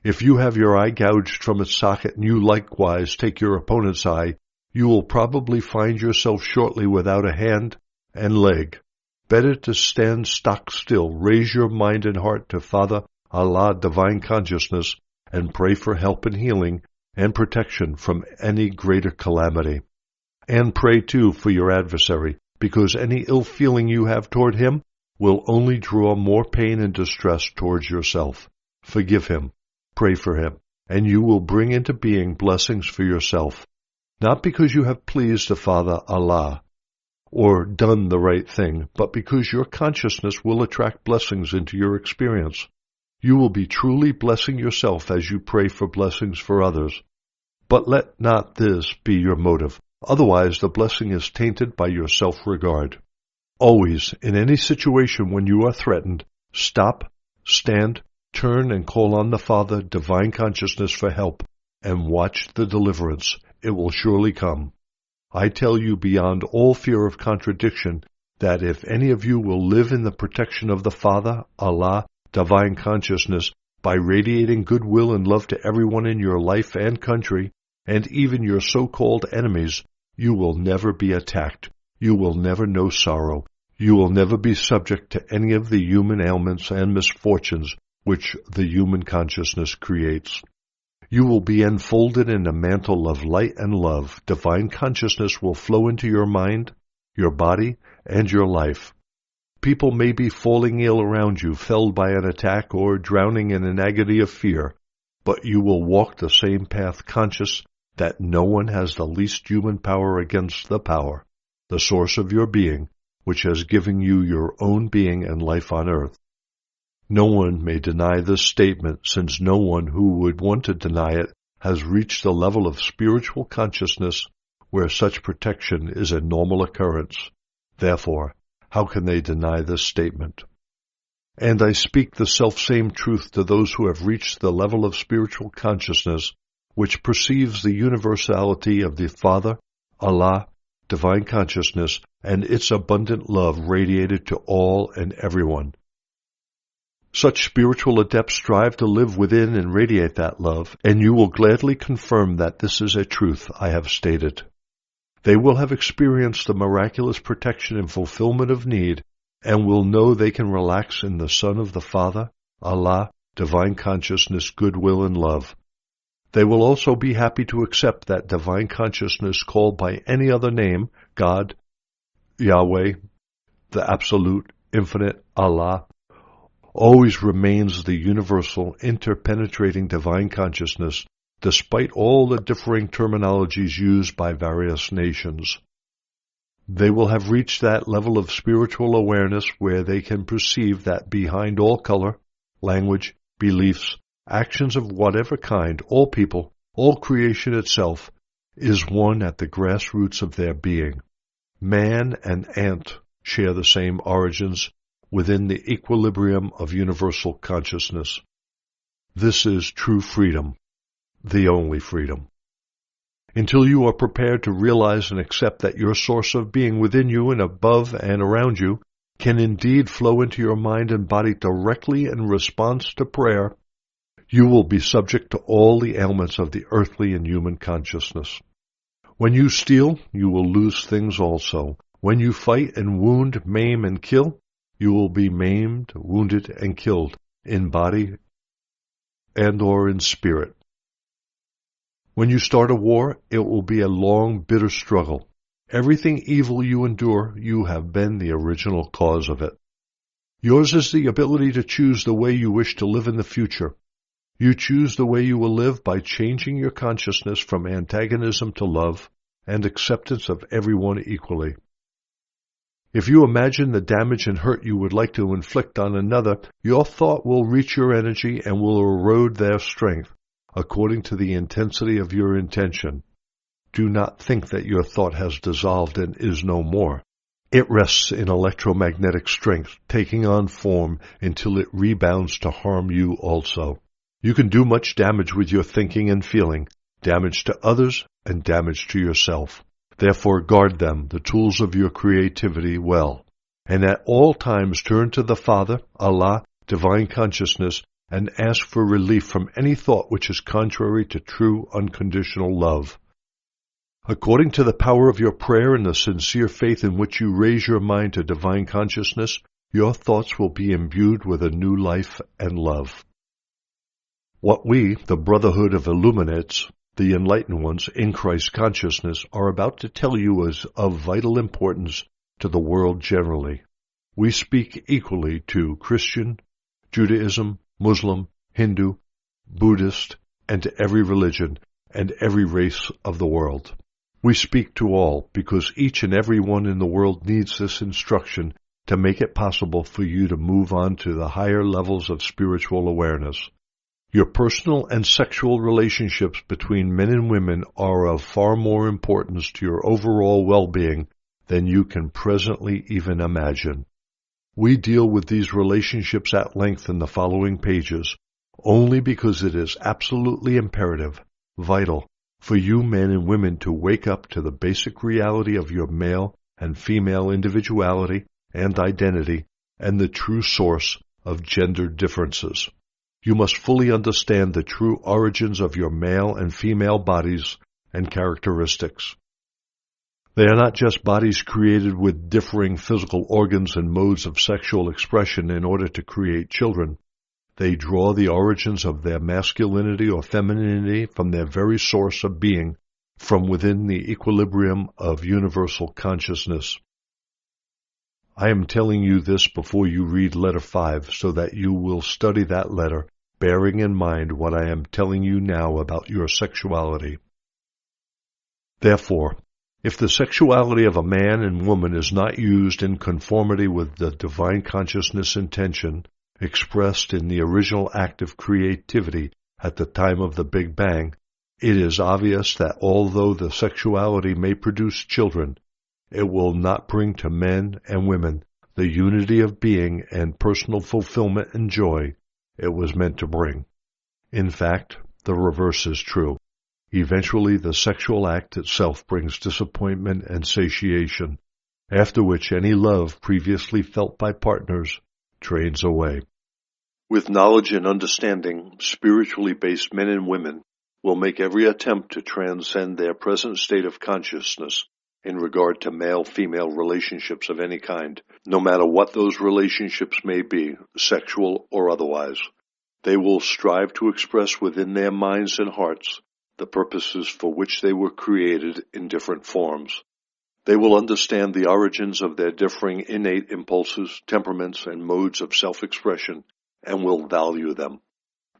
If you have your eye gouged from its socket and you likewise take your opponent's eye, You will probably find yourself shortly without a hand and leg. Better to stand stock still, raise your mind and heart to Father, Allah, Divine Consciousness, and pray for help and healing and protection from any greater calamity. And pray, too, for your adversary, because any ill feeling you have toward him will only draw more pain and distress towards yourself. Forgive him, pray for him, and you will bring into being blessings for yourself, not because you have pleased the Father, Allah, or done the right thing, but because your consciousness will attract blessings into your experience. You will be truly blessing yourself as you pray for blessings for others. But let not this be your motive. Otherwise, the blessing is tainted by your self-regard. Always, in any situation when you are threatened, stop, stand, turn, and call on the Father, Divine Consciousness, for help, and watch the deliverance. It will surely come. I tell you beyond all fear of contradiction that if any of you will live in the protection of the Father, Allah, Divine Consciousness, by radiating goodwill and love to everyone in your life and country, and even your so-called enemies, you will never be attacked. You will never know sorrow. You will never be subject to any of the human ailments and misfortunes which the human consciousness creates. You will be enfolded in a mantle of light and love. Divine consciousness will flow into your mind, your body, and your life. People may be falling ill around you, felled by an attack, or drowning in an agony of fear, but you will walk the same path conscious that no one has the least human power against the power, the source of your being, which has given you your own being and life on earth. No one may deny this statement, since no one who would want to deny it has reached the level of spiritual consciousness where such protection is a normal occurrence. Therefore, how can they deny this statement? And I speak the selfsame truth to those who have reached the level of spiritual consciousness which perceives the universality of the Father, Allah, Divine Consciousness, and its abundant love radiated to all and everyone. Such spiritual adepts strive to live within and radiate that love, and you will gladly confirm that this is a truth I have stated. They will have experienced the miraculous protection and fulfillment of need, and will know they can relax in the Son of the Father, Allah, Divine Consciousness, goodwill, and love. They will also be happy to accept that Divine Consciousness called by any other name, God, Yahweh, the Absolute, Infinite, Allah, always remains the universal, interpenetrating Divine Consciousness, despite all the differing terminologies used by various nations. They will have reached that level of spiritual awareness where they can perceive that behind all color, language, beliefs, actions of whatever kind, all people, all creation itself, is one at the grassroots of their being. Man and ant share the same origins within the equilibrium of universal consciousness. This is true freedom, the only freedom. Until you are prepared to realize and accept that your source of being within you and above and around you can indeed flow into your mind and body directly in response to prayer, you will be subject to all the ailments of the earthly and human consciousness. When you steal, you will lose things also. When you fight and wound, maim, and kill, you will be maimed, wounded, and killed in body and or in spirit. When you start a war, it will be a long, bitter struggle. Everything evil you endure, you have been the original cause of it. Yours is the ability to choose the way you wish to live in the future. You choose the way you will live by changing your consciousness from antagonism to love and acceptance of everyone equally. If you imagine the damage and hurt you would like to inflict on another, your thought will reach your energy and will erode their strength, according to the intensity of your intention. Do not think that your thought has dissolved and is no more. It rests in electromagnetic strength, taking on form until it rebounds to harm you also. You can do much damage with your thinking and feeling, damage to others and damage to yourself. Therefore guard them, the tools of your creativity, well, and at all times turn to the Father, Allah, Divine Consciousness, and ask for relief from any thought which is contrary to true unconditional love. According to the power of your prayer and the sincere faith in which you raise your mind to divine consciousness, your thoughts will be imbued with a new life and love. What we, the brotherhood of illuminates, the enlightened ones in Christ consciousness, are about to tell you is of vital importance to the world generally. We speak equally to Christian, Judaism, Muslim, Hindu, Buddhist, and to every religion and every race of the world. We speak to all because each and every one in the world needs this instruction to make it possible for you to move on to the higher levels of spiritual awareness. Your personal and sexual relationships between men and women are of far more importance to your overall well-being than you can presently even imagine. We deal with these relationships at length in the following pages, only because it is absolutely imperative, vital, for you men and women to wake up to the basic reality of your male and female individuality and identity and the true source of gender differences. You must fully understand the true origins of your male and female bodies and characteristics. They are not just bodies created with differing physical organs and modes of sexual expression in order to create children. They draw the origins of their masculinity or femininity from their very source of being, from within the equilibrium of universal consciousness. I am telling you this before you read letter 5 so that you will study that letter, bearing in mind what I am telling you now about your sexuality. Therefore, if the sexuality of a man and woman is not used in conformity with the divine consciousness intention expressed in the original act of creativity at the time of the Big Bang, it is obvious that although the sexuality may produce children, it will not bring to men and women the unity of being and personal fulfillment and joy it was meant to bring. In fact, the reverse is true. Eventually, the sexual act itself brings disappointment and satiation, after which any love previously felt by partners drains away. With knowledge and understanding, spiritually based men and women will make every attempt to transcend their present state of consciousness in regard to male-female relationships of any kind, no matter what those relationships may be, sexual or otherwise. They will strive to express within their minds and hearts the purposes for which they were created in different forms. They will understand the origins of their differing innate impulses, temperaments, and modes of self-expression, and will value them.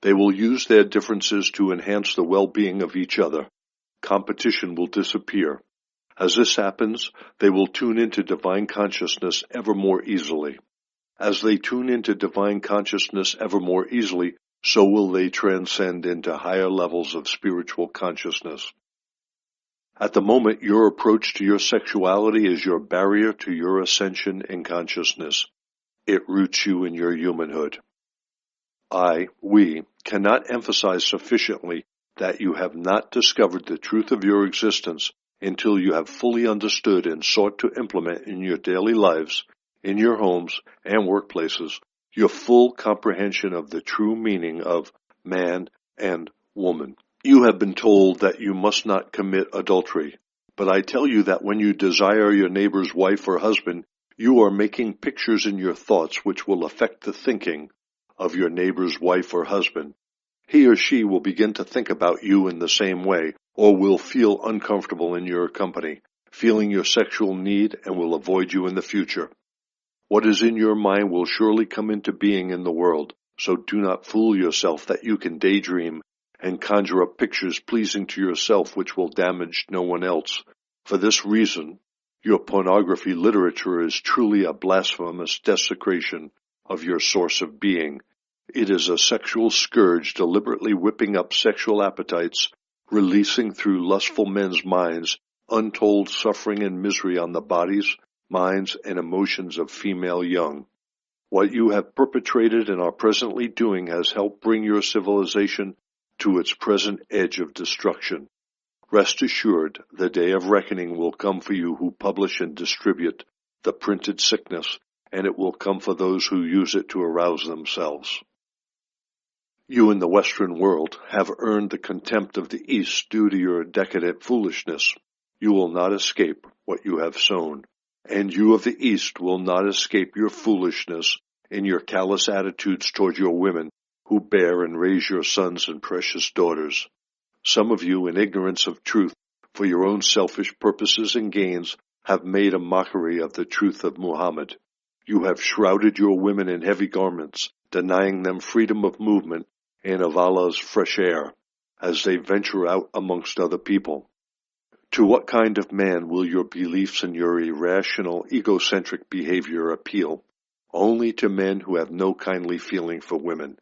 They will use their differences to enhance the well-being of each other. Competition will disappear. As this happens, they will tune into divine consciousness ever more easily. As they tune into divine consciousness ever more easily, so will they transcend into higher levels of spiritual consciousness. At the moment, your approach to your sexuality is your barrier to your ascension in consciousness. It roots you in your humanhood. We cannot emphasize sufficiently that you have not discovered the truth of your existence until you have fully understood and sought to implement in your daily lives, in your homes and workplaces, your full comprehension of the true meaning of man and woman. You have been told that you must not commit adultery, but I tell you that when you desire your neighbor's wife or husband, you are making pictures in your thoughts which will affect the thinking of your neighbor's wife or husband. He or she will begin to think about you in the same way, or will feel uncomfortable in your company, feeling your sexual need, and will avoid you in the future. What is in your mind will surely come into being in the world, so do not fool yourself that you can daydream and conjure up pictures pleasing to yourself which will damage no one else. For this reason, your pornography literature is truly a blasphemous desecration of your source of being. It is a sexual scourge deliberately whipping up sexual appetites, releasing through lustful men's minds untold suffering and misery on the bodies, minds, and emotions of female young. What you have perpetrated and are presently doing has helped bring your civilization to its present edge of destruction. Rest assured, the day of reckoning will come for you who publish and distribute the printed sickness, and it will come for those who use it to arouse themselves. You in the Western world have earned the contempt of the East due to your decadent foolishness. You will not escape what you have sown, and you of the East will not escape your foolishness in your callous attitudes toward your women who bear and raise your sons and precious daughters. Some of you, in ignorance of truth, for your own selfish purposes and gains, have made a mockery of the truth of Muhammad. You have shrouded your women in heavy garments, denying them freedom of movement and of Allah's fresh air, as they venture out amongst other people. To what kind of man will your beliefs and your irrational, egocentric behavior appeal? Only to men who have no kindly feeling for women.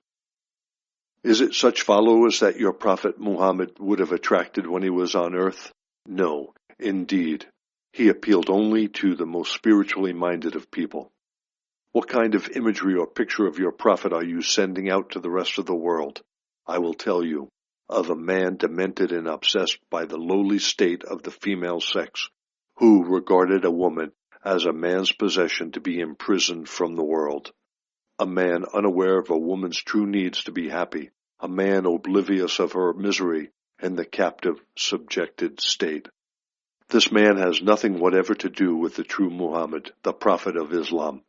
Is it such followers that your prophet Muhammad would have attracted when he was on earth? No, indeed. He appealed only to the most spiritually minded of people. What kind of imagery or picture of your prophet are you sending out to the rest of the world? I will tell you, of a man demented and obsessed by the lowly state of the female sex, who regarded a woman as a man's possession to be imprisoned from the world. A man unaware of a woman's true needs to be happy, a man oblivious of her misery and the captive, subjected state. This man has nothing whatever to do with the true Muhammad, the prophet of Islam.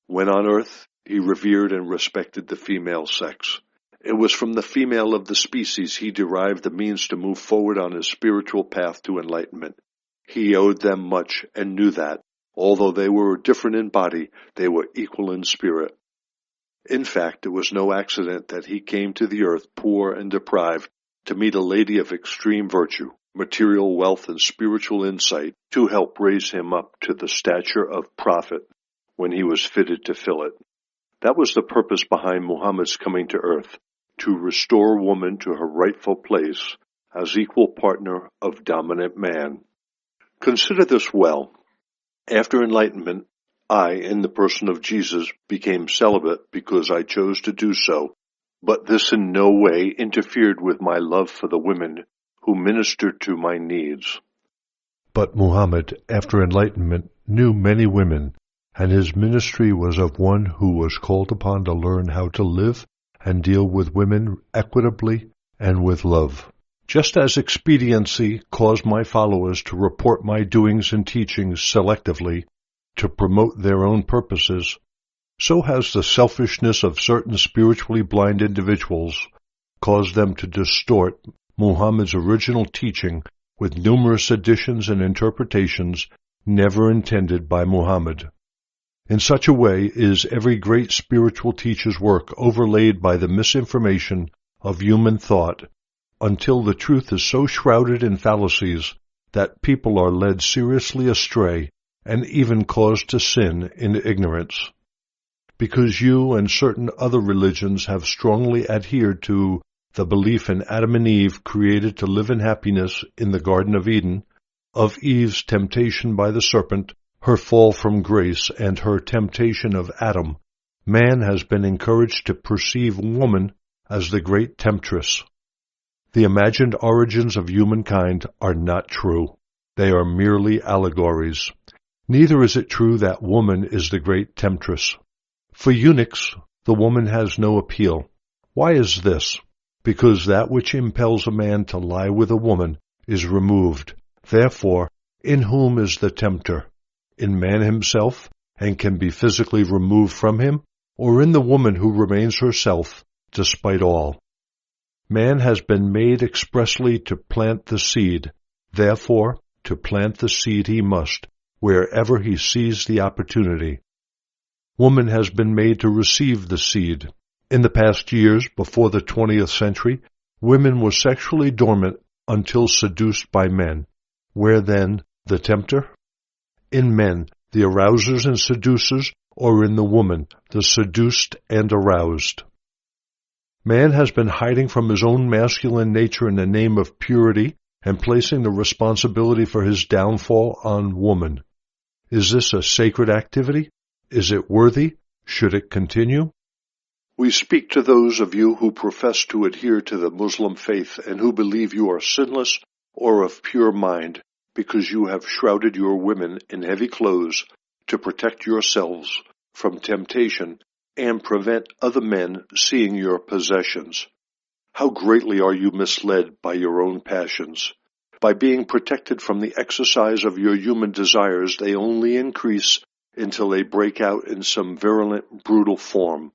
When on earth, he revered and respected the female sex. It was from the female of the species he derived the means to move forward on his spiritual path to enlightenment. He owed them much and knew that, although they were different in body, they were equal in spirit. In fact, it was no accident that he came to the earth poor and deprived to meet a lady of extreme virtue, material wealth, and spiritual insight to help raise him up to the stature of prophet when he was fitted to fill it. That was the purpose behind Muhammad's coming to earth, to restore woman to her rightful place as equal partner of dominant man. Consider this well. After enlightenment, I, in the person of Jesus, became celibate because I chose to do so, but this in no way interfered with my love for the women who ministered to my needs. But Muhammad, after enlightenment, knew many women, and his ministry was of one who was called upon to learn how to live and deal with women equitably and with love. Just as expediency caused my followers to report my doings and teachings selectively to promote their own purposes, so has the selfishness of certain spiritually blind individuals caused them to distort Muhammad's original teaching with numerous additions and interpretations never intended by Muhammad. In such a way is every great spiritual teacher's work overlaid by the misinformation of human thought, until the truth is so shrouded in fallacies that people are led seriously astray and even caused to sin in ignorance. Because you and certain other religions have strongly adhered to the belief in Adam and Eve created to live in happiness in the Garden of Eden, of Eve's temptation by the serpent, her fall from grace, and her temptation of Adam, man has been encouraged to perceive woman as the great temptress. The imagined origins of humankind are not true. They are merely allegories. Neither is it true that woman is the great temptress. For eunuchs, the woman has no appeal. Why is this? Because that which impels a man to lie with a woman is removed. Therefore, in whom is the tempter? In man himself, and can be physically removed from him, or in the woman who remains herself, despite all? Man has been made expressly to plant the seed. Therefore, to plant the seed he must, wherever he sees the opportunity. Woman has been made to receive the seed. In the past years, before the 20th century, women were sexually dormant until seduced by men. Where then the tempter? In men, the arousers and seducers, or in the woman, the seduced and aroused? Man has been hiding from his own masculine nature in the name of purity and placing the responsibility for his downfall on woman. Is this a sacred activity? Is it worthy? Should it continue? We speak to those of you who profess to adhere to the Muslim faith and who believe you are sinless or of pure mind, because you have shrouded your women in heavy clothes to protect yourselves from temptation and prevent other men seeing your possessions. How greatly are you misled by your own passions! By being protected from the exercise of your human desires, they only increase until they break out in some virulent, brutal form.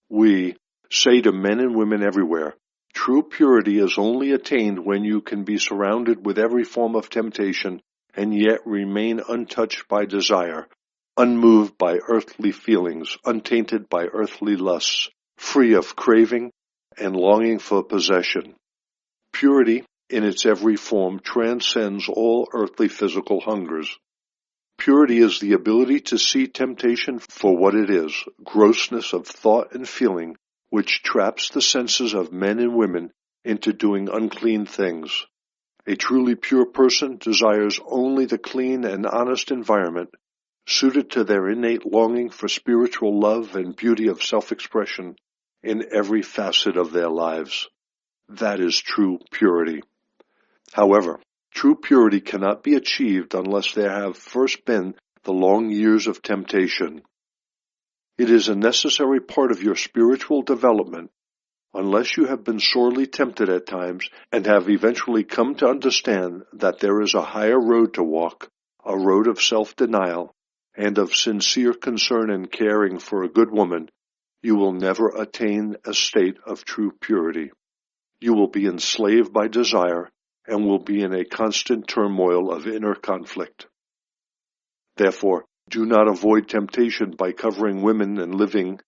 We say to men and women everywhere, true purity is only attained when you can be surrounded with every form of temptation and yet remain untouched by desire, unmoved by earthly feelings, untainted by earthly lusts, free of craving and longing for possession. Purity, in its every form, transcends all earthly physical hungers. Purity is the ability to see temptation for what it is, grossness of thought and feeling, which traps the senses of men and women into doing unclean things. A truly pure person desires only the clean and honest environment suited to their innate longing for spiritual love and beauty of self-expression in every facet of their lives. That is true purity. However, true purity cannot be achieved unless there have first been the long years of temptation. It is a necessary part of your spiritual development. Unless you have been sorely tempted at times and have eventually come to understand that there is a higher road to walk, a road of self-denial, and of sincere concern and caring for a good woman, you will never attain a state of true purity. You will be enslaved by desire and will be in a constant turmoil of inner conflict. Therefore, do not avoid temptation by covering women and living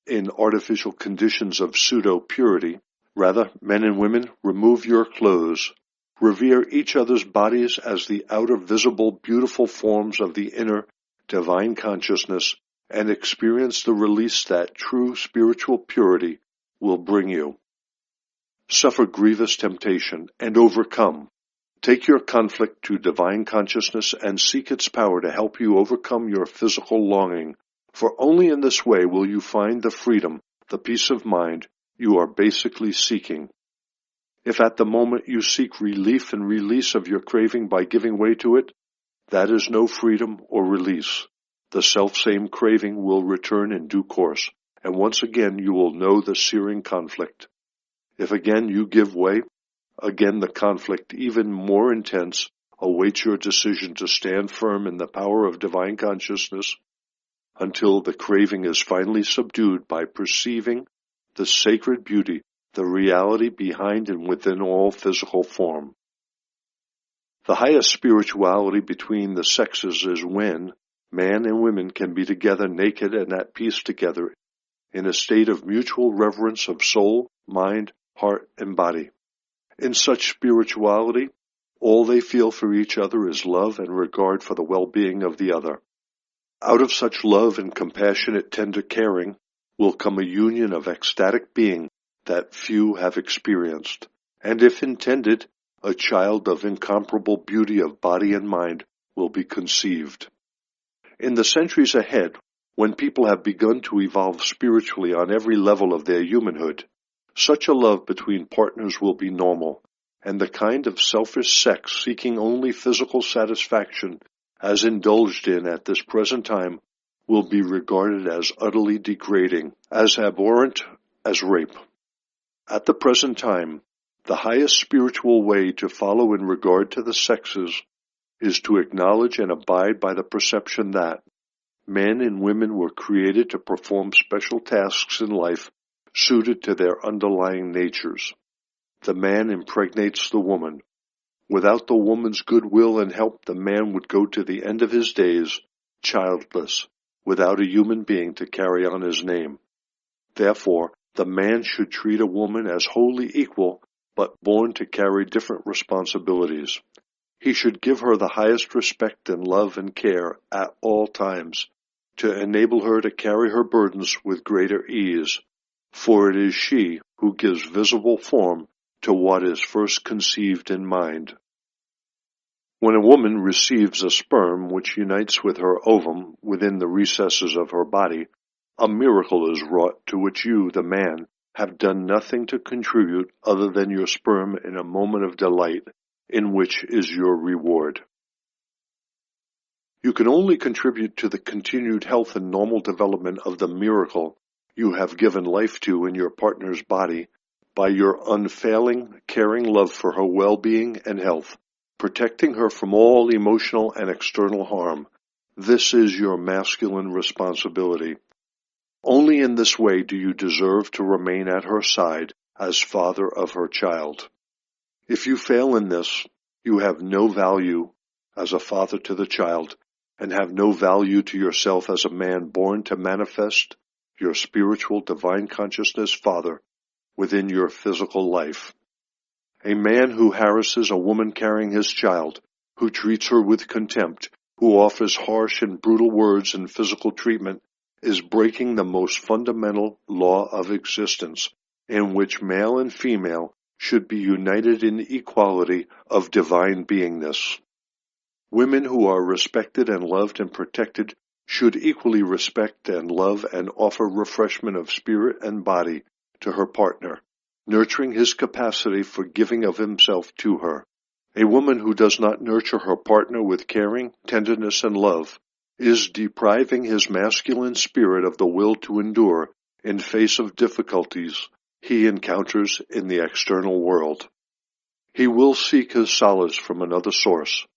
in artificial conditions of pseudo-purity. Rather, men and women, remove your clothes. Revere each other's bodies as the outer visible beautiful forms of the inner divine consciousness and experience the release that true spiritual purity will bring you. Suffer grievous temptation and overcome. Take your conflict to divine consciousness and seek its power to help you overcome your physical longing, for only in this way will you find the freedom, the peace of mind you are basically seeking. If at the moment you seek relief and release of your craving by giving way to it, that is no freedom or release. The selfsame craving will return in due course, and once again you will know the searing conflict. If again you give way, again the conflict, even more intense, awaits your decision to stand firm in the power of divine consciousness until the craving is finally subdued by perceiving the sacred beauty, the reality behind and within all physical form. The highest spirituality between the sexes is when man and women can be together naked and at peace together in a state of mutual reverence of soul, mind, heart, and body. In such spirituality, all they feel for each other is love and regard for the well-being of the other. Out of such love and compassionate, tender caring will come a union of ecstatic being that few have experienced, and if intended, a child of incomparable beauty of body and mind will be conceived. In the centuries ahead, when people have begun to evolve spiritually on every level of their humanhood, such a love between partners will be normal, and the kind of selfish sex seeking only physical satisfaction as indulged in at this present time will be regarded as utterly degrading, as abhorrent as rape. At the present time, the highest spiritual way to follow in regard to the sexes is to acknowledge and abide by the perception that men and women were created to perform special tasks in life suited to their underlying natures. The man impregnates the woman. Without the woman's goodwill and help, the man would go to the end of his days childless, without a human being to carry on his name. Therefore, the man should treat a woman as wholly equal, but born to carry different responsibilities. He should give her the highest respect and love and care at all times, to enable her to carry her burdens with greater ease, for it is she who gives visible form to what is first conceived in mind. When a woman receives a sperm which unites with her ovum within the recesses of her body, a miracle is wrought to which you, the man, have done nothing to contribute other than your sperm in a moment of delight, in which is your reward. You can only contribute to the continued health and normal development of the miracle you have given life to in your partner's body by your unfailing, caring love for her well-being and health, protecting her from all emotional and external harm. This is your masculine responsibility. Only in this way do you deserve to remain at her side as father of her child. If you fail in this, you have no value as a father to the child, and have no value to yourself as a man born to manifest your spiritual divine consciousness father within your physical life. A man who harasses a woman carrying his child, who treats her with contempt, who offers harsh and brutal words and physical treatment, is breaking the most fundamental law of existence, in which male and female should be united in equality of divine beingness. Women who are respected and loved and protected should equally respect and love and offer refreshment of spirit and body to her partner, nurturing his capacity for giving of himself to her. A woman who does not nurture her partner with caring, tenderness, and love is depriving his masculine spirit of the will to endure in face of difficulties he encounters in the external world. He will seek his solace from another source,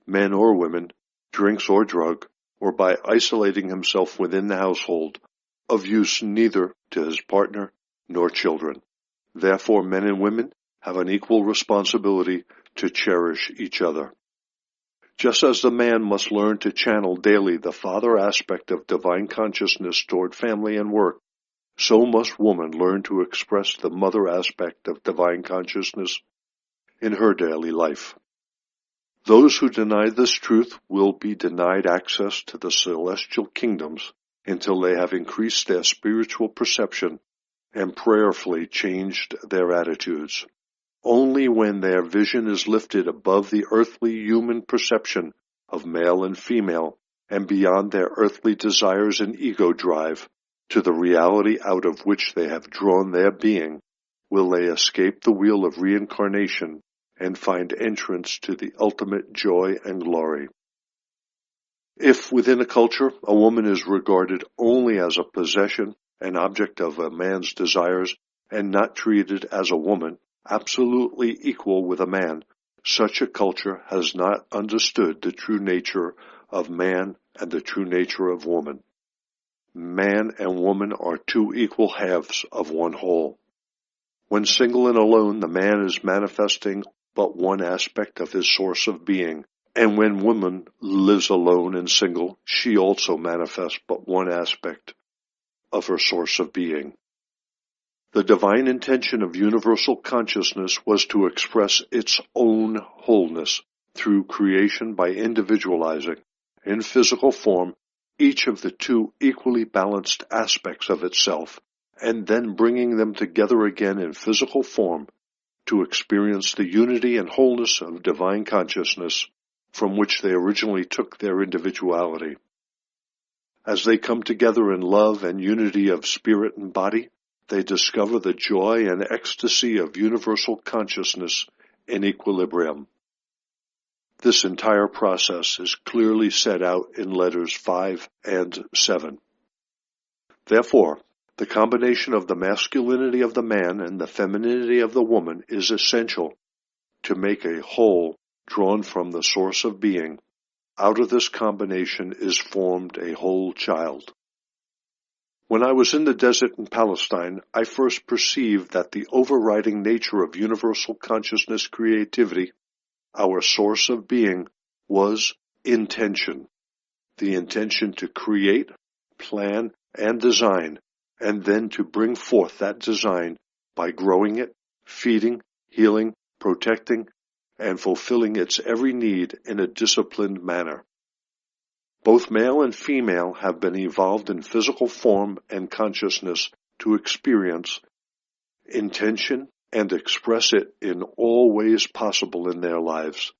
men or women, drinks or drug, or by isolating himself within the household, of use neither to his partner nor children. Therefore, men and women have an equal responsibility to cherish each other. Just as the man must learn to channel daily the father aspect of divine consciousness toward family and work, so must woman learn to express the mother aspect of divine consciousness in her daily life. Those who deny this truth will be denied access to the celestial kingdoms until they have increased their spiritual perception and prayerfully changed their attitudes. Only when their vision is lifted above the earthly human perception of male and female and beyond their earthly desires and ego drive to the reality out of which they have drawn their being, will they escape the wheel of reincarnation and find entrance to the ultimate joy and glory. If within a culture a woman is regarded only as a possession, an object of a man's desires, and not treated as a woman, absolutely equal with a man, such a culture has not understood the true nature of man and the true nature of woman. Man and woman are two equal halves of one whole. When single and alone, the man is manifesting but one aspect of his source of being, and when woman lives alone and single, she also manifests but one aspect of her source of being. The divine intention of universal consciousness was to express its own wholeness through creation by individualizing, in physical form, each of the two equally balanced aspects of itself, and then bringing them together again in physical form to experience the unity and wholeness of divine consciousness from which they originally took their individuality. As they come together in love and unity of spirit and body, they discover the joy and ecstasy of universal consciousness in equilibrium. This entire process is clearly set out in letters 5 and 7. Therefore, the combination of the masculinity of the man and the femininity of the woman is essential to make a whole drawn from the source of being. Out of this combination is formed a whole child. When I was in the desert in Palestine, I first perceived that the overriding nature of universal consciousness creativity, our source of being, was intention. The intention to create, plan, and design, and then to bring forth that design by growing it, feeding, healing, protecting, and fulfilling its every need in a disciplined manner. Both male and female have been evolved in physical form and consciousness to experience intention and express it in all ways possible in their lives.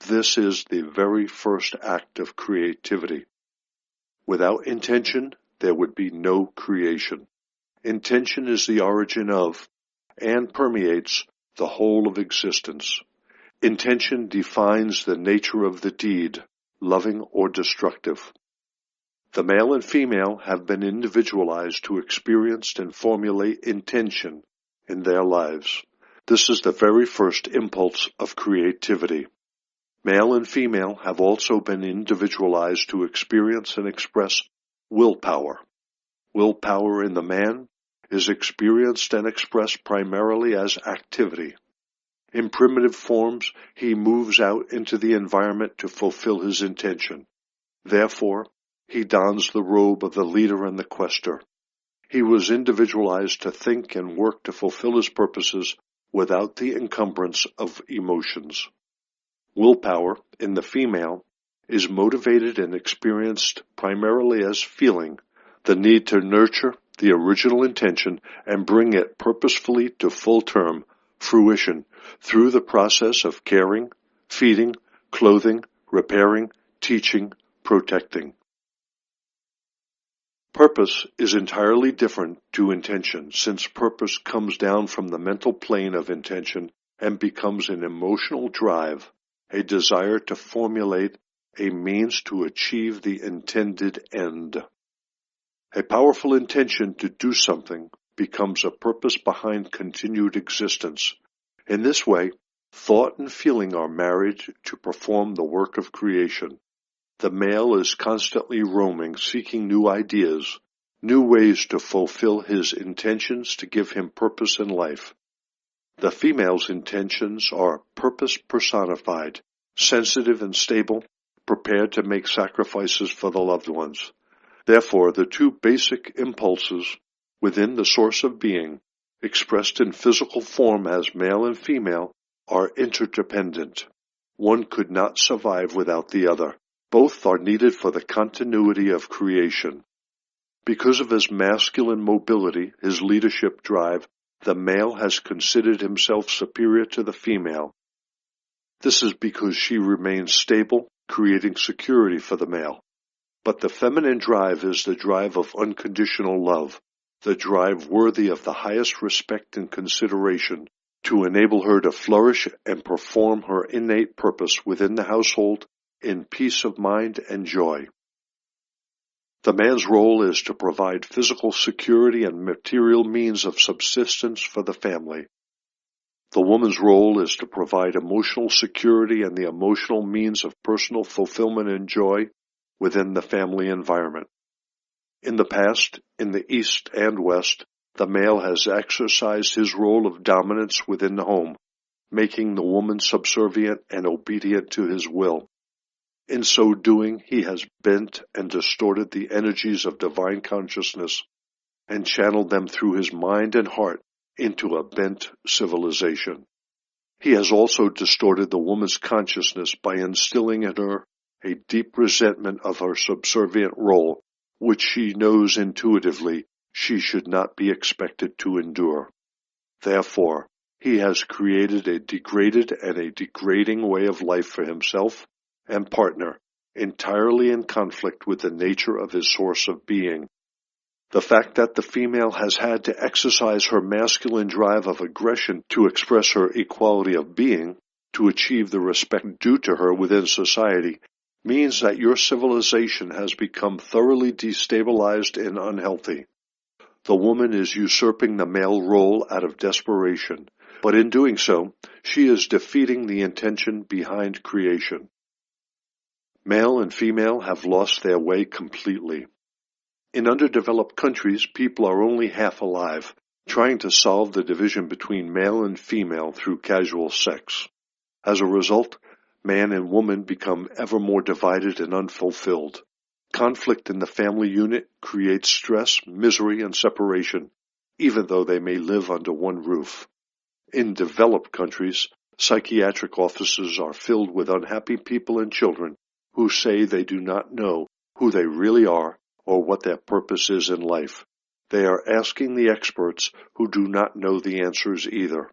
This is the very first act of creativity. Without intention, there would be no creation. Intention is the origin of and permeates the whole of existence. Intention defines the nature of the deed, loving or destructive. The male and female have been individualized to experience and formulate intention in their lives. This is the very first impulse of creativity. Male and female have also been individualized to experience and express willpower. Willpower in the man is experienced and expressed primarily as activity. In primitive forms, he moves out into the environment to fulfill his intention. Therefore, he dons the robe of the leader and the quester. He was individualized to think and work to fulfill his purposes without the encumbrance of emotions. Willpower, in the female, is motivated and experienced primarily as feeling, the need to nurture the original intention and bring it purposefully to full-term fruition through the process of caring, feeding, clothing, repairing, teaching, protecting. Purpose is entirely different to intention, since purpose comes down from the mental plane of intention and becomes an emotional drive, a desire to formulate a means to achieve the intended end. A powerful intention to do something becomes a purpose behind continued existence. In this way, thought and feeling are married to perform the work of creation. The male is constantly roaming, seeking new ideas, new ways to fulfill his intentions to give him purpose in life. The female's intentions are purpose personified, sensitive and stable, prepared to make sacrifices for the loved ones. Therefore, the two basic impulses within the source of being, expressed in physical form as male and female, are interdependent. One could not survive without the other. Both are needed for the continuity of creation. Because of his masculine mobility, his leadership drive, the male has considered himself superior to the female. This is because she remains stable, creating security for the male. But the feminine drive is the drive of unconditional love, the drive worthy of the highest respect and consideration, to enable her to flourish and perform her innate purpose within the household in peace of mind and joy. The man's role is to provide physical security and material means of subsistence for the family. The woman's role is to provide emotional security and the emotional means of personal fulfillment and joy within the family environment. In the past, in the East and West, the male has exercised his role of dominance within the home, making the woman subservient and obedient to his will. In so doing, he has bent and distorted the energies of divine consciousness and channeled them through his mind and heart into a bent civilization. He has also distorted the woman's consciousness by instilling in her a deep resentment of her subservient role, which she knows intuitively she should not be expected to endure. Therefore, he has created a degraded and a degrading way of life for himself and partner, entirely in conflict with the nature of his source of being. The fact that the female has had to exercise her masculine drive of aggression to express her equality of being, to achieve the respect due to her within society, means that your civilization has become thoroughly destabilized and unhealthy. The woman is usurping the male role out of desperation, but in doing so, she is defeating the intention behind creation. Male and female have lost their way completely. In underdeveloped countries, people are only half alive, trying to solve the division between male and female through casual sex. As a result, man and woman become ever more divided and unfulfilled. Conflict in the family unit creates stress, misery, and separation, even though they may live under one roof. In developed countries, psychiatric offices are filled with unhappy people and children who say they do not know who they really are or what their purpose is in life. They are asking the experts who do not know the answers either.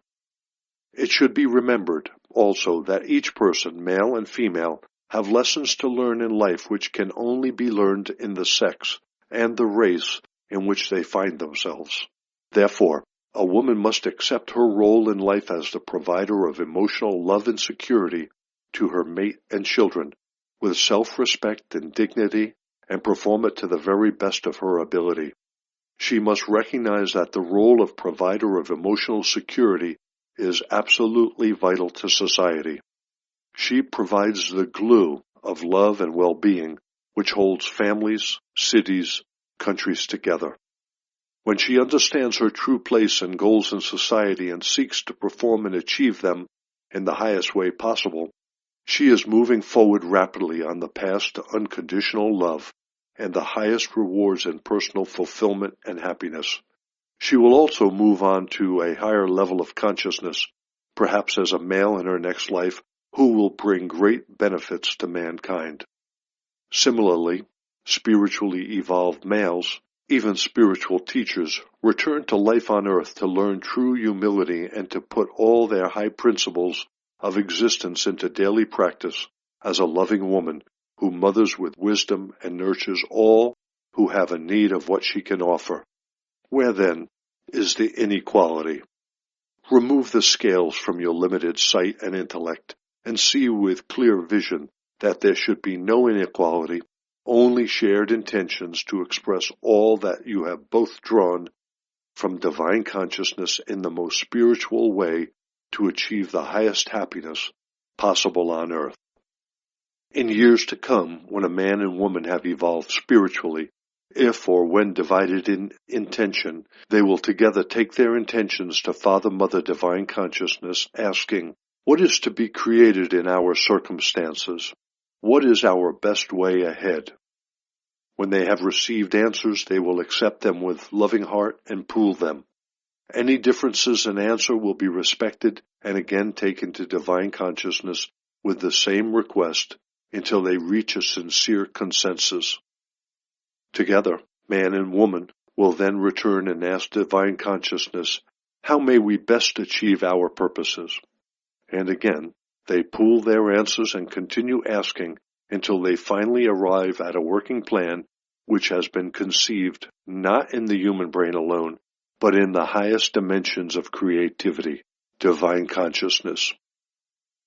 It should be remembered also that each person, male and female, have lessons to learn in life which can only be learned in the sex and the race in which they find themselves. Therefore, a woman must accept her role in life as the provider of emotional love and security to her mate and children, with self-respect and dignity, and perform it to the very best of her ability. She must recognize that the role of provider of emotional security is absolutely vital to society. She provides the glue of love and well-being which holds families, cities, countries together. When she understands her true place and goals in society and seeks to perform and achieve them in the highest way possible, she is moving forward rapidly on the path to unconditional love and the highest rewards in personal fulfillment and happiness. She will also move on to a higher level of consciousness, perhaps as a male in her next life, who will bring great benefits to mankind. Similarly, spiritually evolved males, even spiritual teachers, return to life on earth to learn true humility and to put all their high principles of existence into daily practice as a loving woman who mothers with wisdom and nurtures all who have a need of what she can offer. Where, then, is the inequality? Remove the scales from your limited sight and intellect and see with clear vision that there should be no inequality, only shared intentions to express all that you have both drawn from divine consciousness in the most spiritual way to achieve the highest happiness possible on earth. In years to come, when a man and woman have evolved spiritually, if or when divided in intention, they will together take their intentions to Father, Mother, Divine Consciousness, asking, what is to be created in our circumstances? What is our best way ahead? When they have received answers, they will accept them with loving heart and pool them. Any differences in answer will be respected and again taken to Divine Consciousness with the same request until they reach a sincere consensus. Together, man and woman will then return and ask Divine Consciousness, how may we best achieve our purposes? And again, they pool their answers and continue asking until they finally arrive at a working plan which has been conceived not in the human brain alone, but in the highest dimensions of creativity, Divine Consciousness.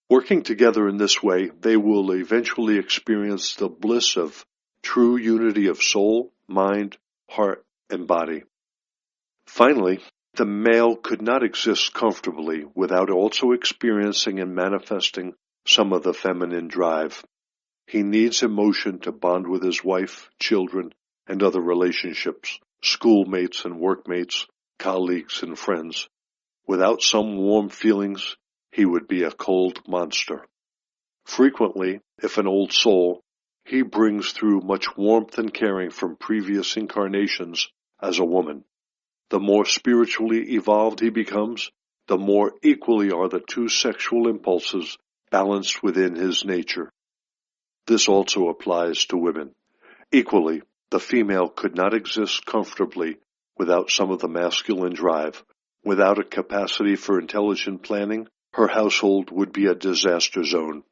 Working together in this way, they will eventually experience the bliss of true unity of soul, mind, heart, and body. Finally, the male could not exist comfortably without also experiencing and manifesting some of the feminine drive. He needs emotion to bond with his wife, children, and other relationships, schoolmates and workmates, colleagues and friends. Without some warm feelings, he would be a cold monster. Frequently, if an old soul, he brings through much warmth and caring from previous incarnations as a woman. The more spiritually evolved he becomes, the more equally are the two sexual impulses balanced within his nature. This also applies to women. Equally, the female could not exist comfortably without some of the masculine drive. Without a capacity for intelligent planning, her household would be a disaster zone.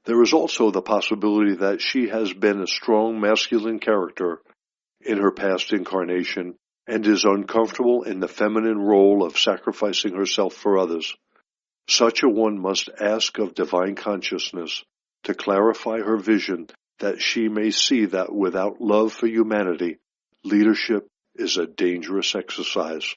There is also the possibility that she has been a strong masculine character in her past incarnation and is uncomfortable in the feminine role of sacrificing herself for others. Such a one must ask of Divine Consciousness to clarify her vision that she may see that without love for humanity, leadership is a dangerous exercise.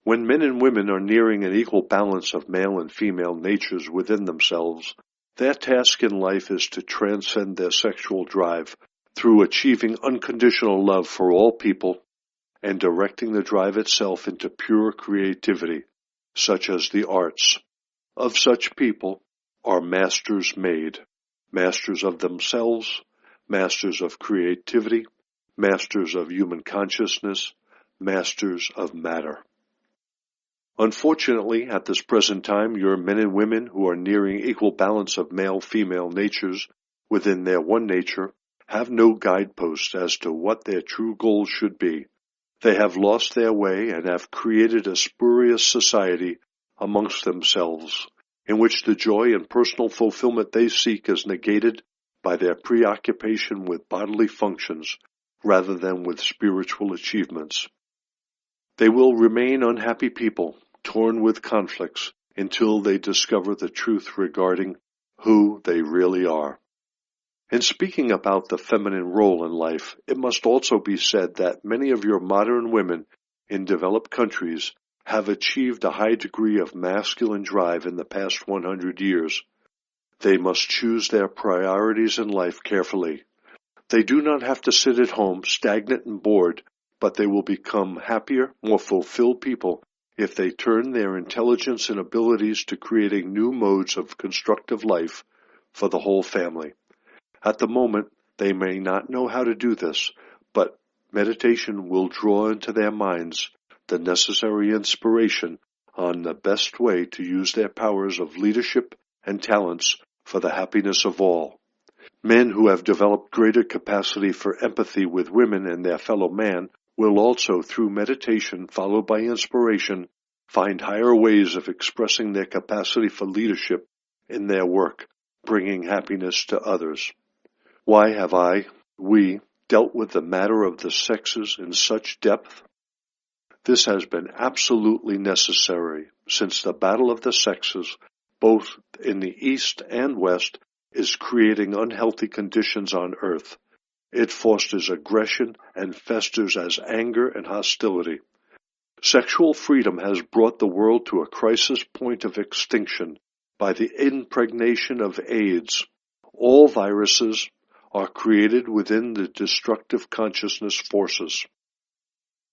When men and women are nearing an equal balance of male and female natures within themselves, their task in life is to transcend their sexual drive through achieving unconditional love for all people and directing the drive itself into pure creativity, such as the arts. Of such people are masters made, masters of themselves, masters of creativity, masters of human consciousness, masters of matter. Unfortunately, at this present time, your men and women who are nearing equal balance of male-female natures within their one nature have no guideposts as to what their true goals should be. They have lost their way and have created a spurious society amongst themselves, in which the joy and personal fulfillment they seek is negated by their preoccupation with bodily functions rather than with spiritual achievements. They will remain unhappy people, torn with conflicts, until they discover the truth regarding who they really are. In speaking about the feminine role in life, it must also be said that many of your modern women in developed countries have achieved a high degree of masculine drive in the past 100 years. They must choose their priorities in life carefully. They do not have to sit at home stagnant and bored, but they will become happier, more fulfilled people if they turn their intelligence and abilities to creating new modes of constructive life for the whole family. At the moment, they may not know how to do this, but meditation will draw into their minds the necessary inspiration on the best way to use their powers of leadership and talents for the happiness of all. Men who have developed greater capacity for empathy with women and their fellow man will also, through meditation followed by inspiration, find higher ways of expressing their capacity for leadership in their work, bringing happiness to others. Why have we, dealt with the matter of the sexes in such depth? This has been absolutely necessary, since the battle of the sexes, both in the East and West, is creating unhealthy conditions on earth. It fosters aggression and festers as anger and hostility. Sexual freedom has brought the world to a crisis point of extinction by the impregnation of AIDS. All viruses are created within the destructive consciousness forces.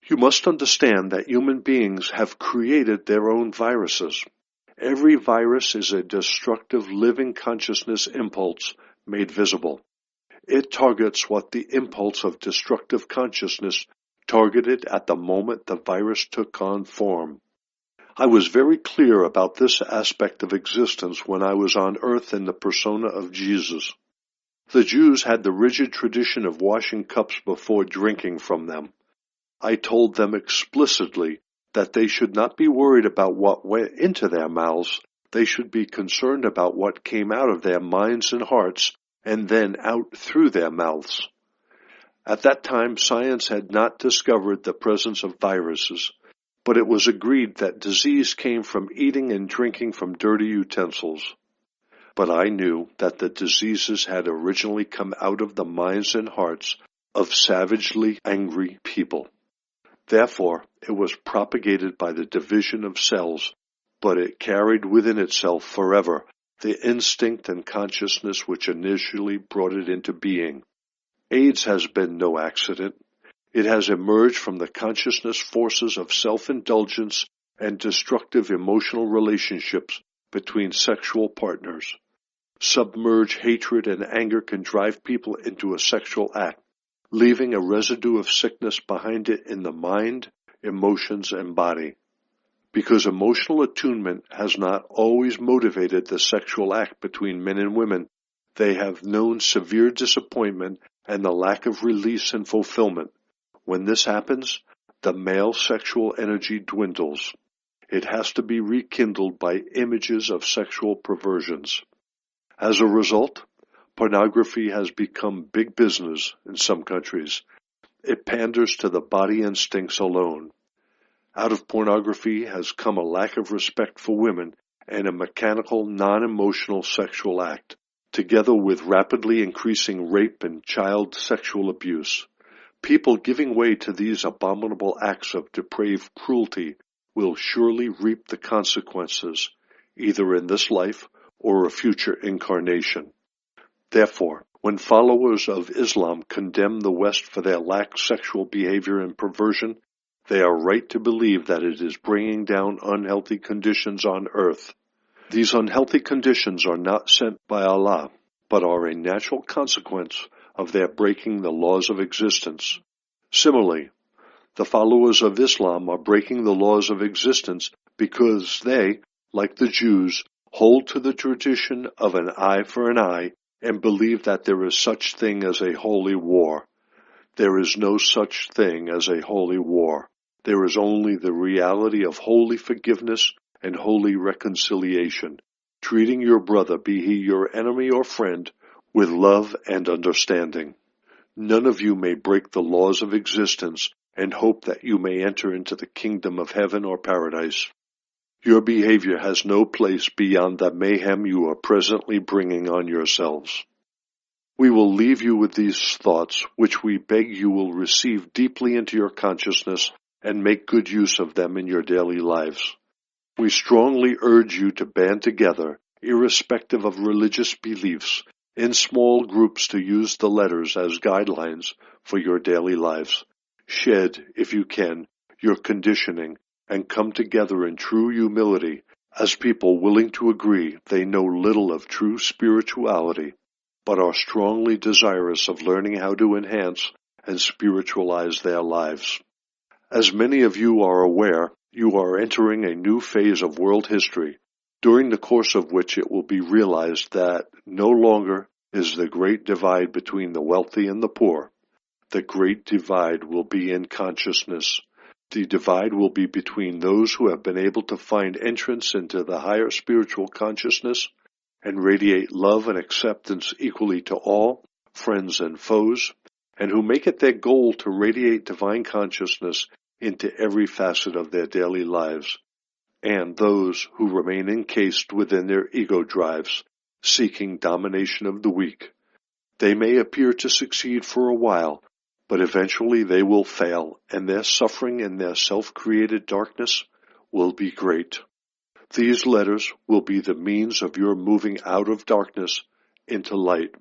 You must understand that human beings have created their own viruses. Every virus is a destructive living consciousness impulse made visible. It targets what the impulse of destructive consciousness targeted at the moment the virus took on form. I was very clear about this aspect of existence when I was on earth in the persona of Jesus. The Jews had the rigid tradition of washing cups before drinking from them. I told them explicitly that they should not be worried about what went into their mouths. They should be concerned about what came out of their minds and hearts and then out through their mouths. At that time, science had not discovered the presence of viruses, but it was agreed that disease came from eating and drinking from dirty utensils. But I knew that the diseases had originally come out of the minds and hearts of savagely angry people. Therefore, it was propagated by the division of cells, but it carried within itself forever the instinct and consciousness which initially brought it into being. AIDS has been no accident. It has emerged from the consciousness forces of self-indulgence and destructive emotional relationships between sexual partners. Submerged hatred and anger can drive people into a sexual act, leaving a residue of sickness behind it in the mind, emotions, and body. Because emotional attunement has not always motivated the sexual act between men and women, they have known severe disappointment and the lack of release and fulfillment. When this happens, the male sexual energy dwindles. It has to be rekindled by images of sexual perversions. As a result, pornography has become big business in some countries. It panders to the body instincts alone. Out of pornography has come a lack of respect for women and a mechanical, non-emotional sexual act, together with rapidly increasing rape and child sexual abuse. People giving way to these abominable acts of depraved cruelty will surely reap the consequences, either in this life or a future incarnation. Therefore, when followers of Islam condemn the West for their lax sexual behavior and perversion, they are right to believe that it is bringing down unhealthy conditions on earth. These unhealthy conditions are not sent by Allah, but are a natural consequence of their breaking the laws of existence. Similarly, the followers of Islam are breaking the laws of existence because they, like the Jews, hold to the tradition of an eye for an eye and believe that there is such thing as a holy war. There is no such thing as a holy war. There is only the reality of holy forgiveness and holy reconciliation, treating your brother, be he your enemy or friend, with love and understanding. None of you may break the laws of existence and hope that you may enter into the kingdom of heaven or paradise. Your behavior has no place beyond the mayhem you are presently bringing on yourselves. We will leave you with these thoughts, which we beg you will receive deeply into your consciousness and make good use of them in your daily lives. We strongly urge you to band together, irrespective of religious beliefs, in small groups to use the letters as guidelines for your daily lives. Shed, if you can, your conditioning and come together in true humility as people willing to agree they know little of true spirituality, but are strongly desirous of learning how to enhance and spiritualize their lives. As many of you are aware, you are entering a new phase of world history, during the course of which it will be realized that no longer is the great divide between the wealthy and the poor. The great divide will be in consciousness. The divide will be between those who have been able to find entrance into the higher spiritual consciousness and radiate love and acceptance equally to all, friends and foes, and who make it their goal to radiate divine consciousness into every facet of their daily lives, and those who remain encased within their ego drives, seeking domination of the weak. They may appear to succeed for a while, but eventually they will fail, and their suffering in their self-created darkness will be great. These letters will be the means of your moving out of darkness into light.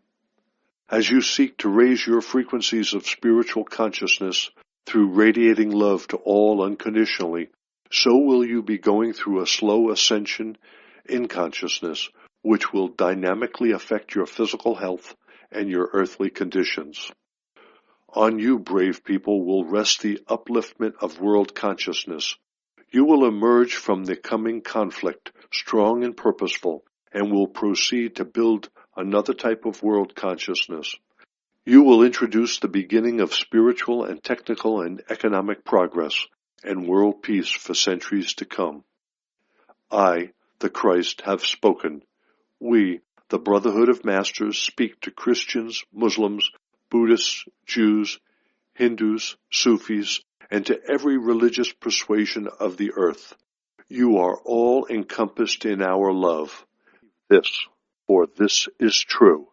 As you seek to raise your frequencies of spiritual consciousness through radiating love to all unconditionally, so will you be going through a slow ascension in consciousness, which will dynamically affect your physical health and your earthly conditions. On you, brave people, will rest the upliftment of world consciousness. You will emerge from the coming conflict strong and purposeful, and will proceed to build another type of world consciousness. You will introduce the beginning of spiritual and technical and economic progress and world peace for centuries to come. I, the Christ, have spoken. We, the Brotherhood of Masters, speak to Christians, Muslims, Buddhists, Jews, Hindus, Sufis, and to every religious persuasion of the earth. You are all encompassed in our love. For this is true.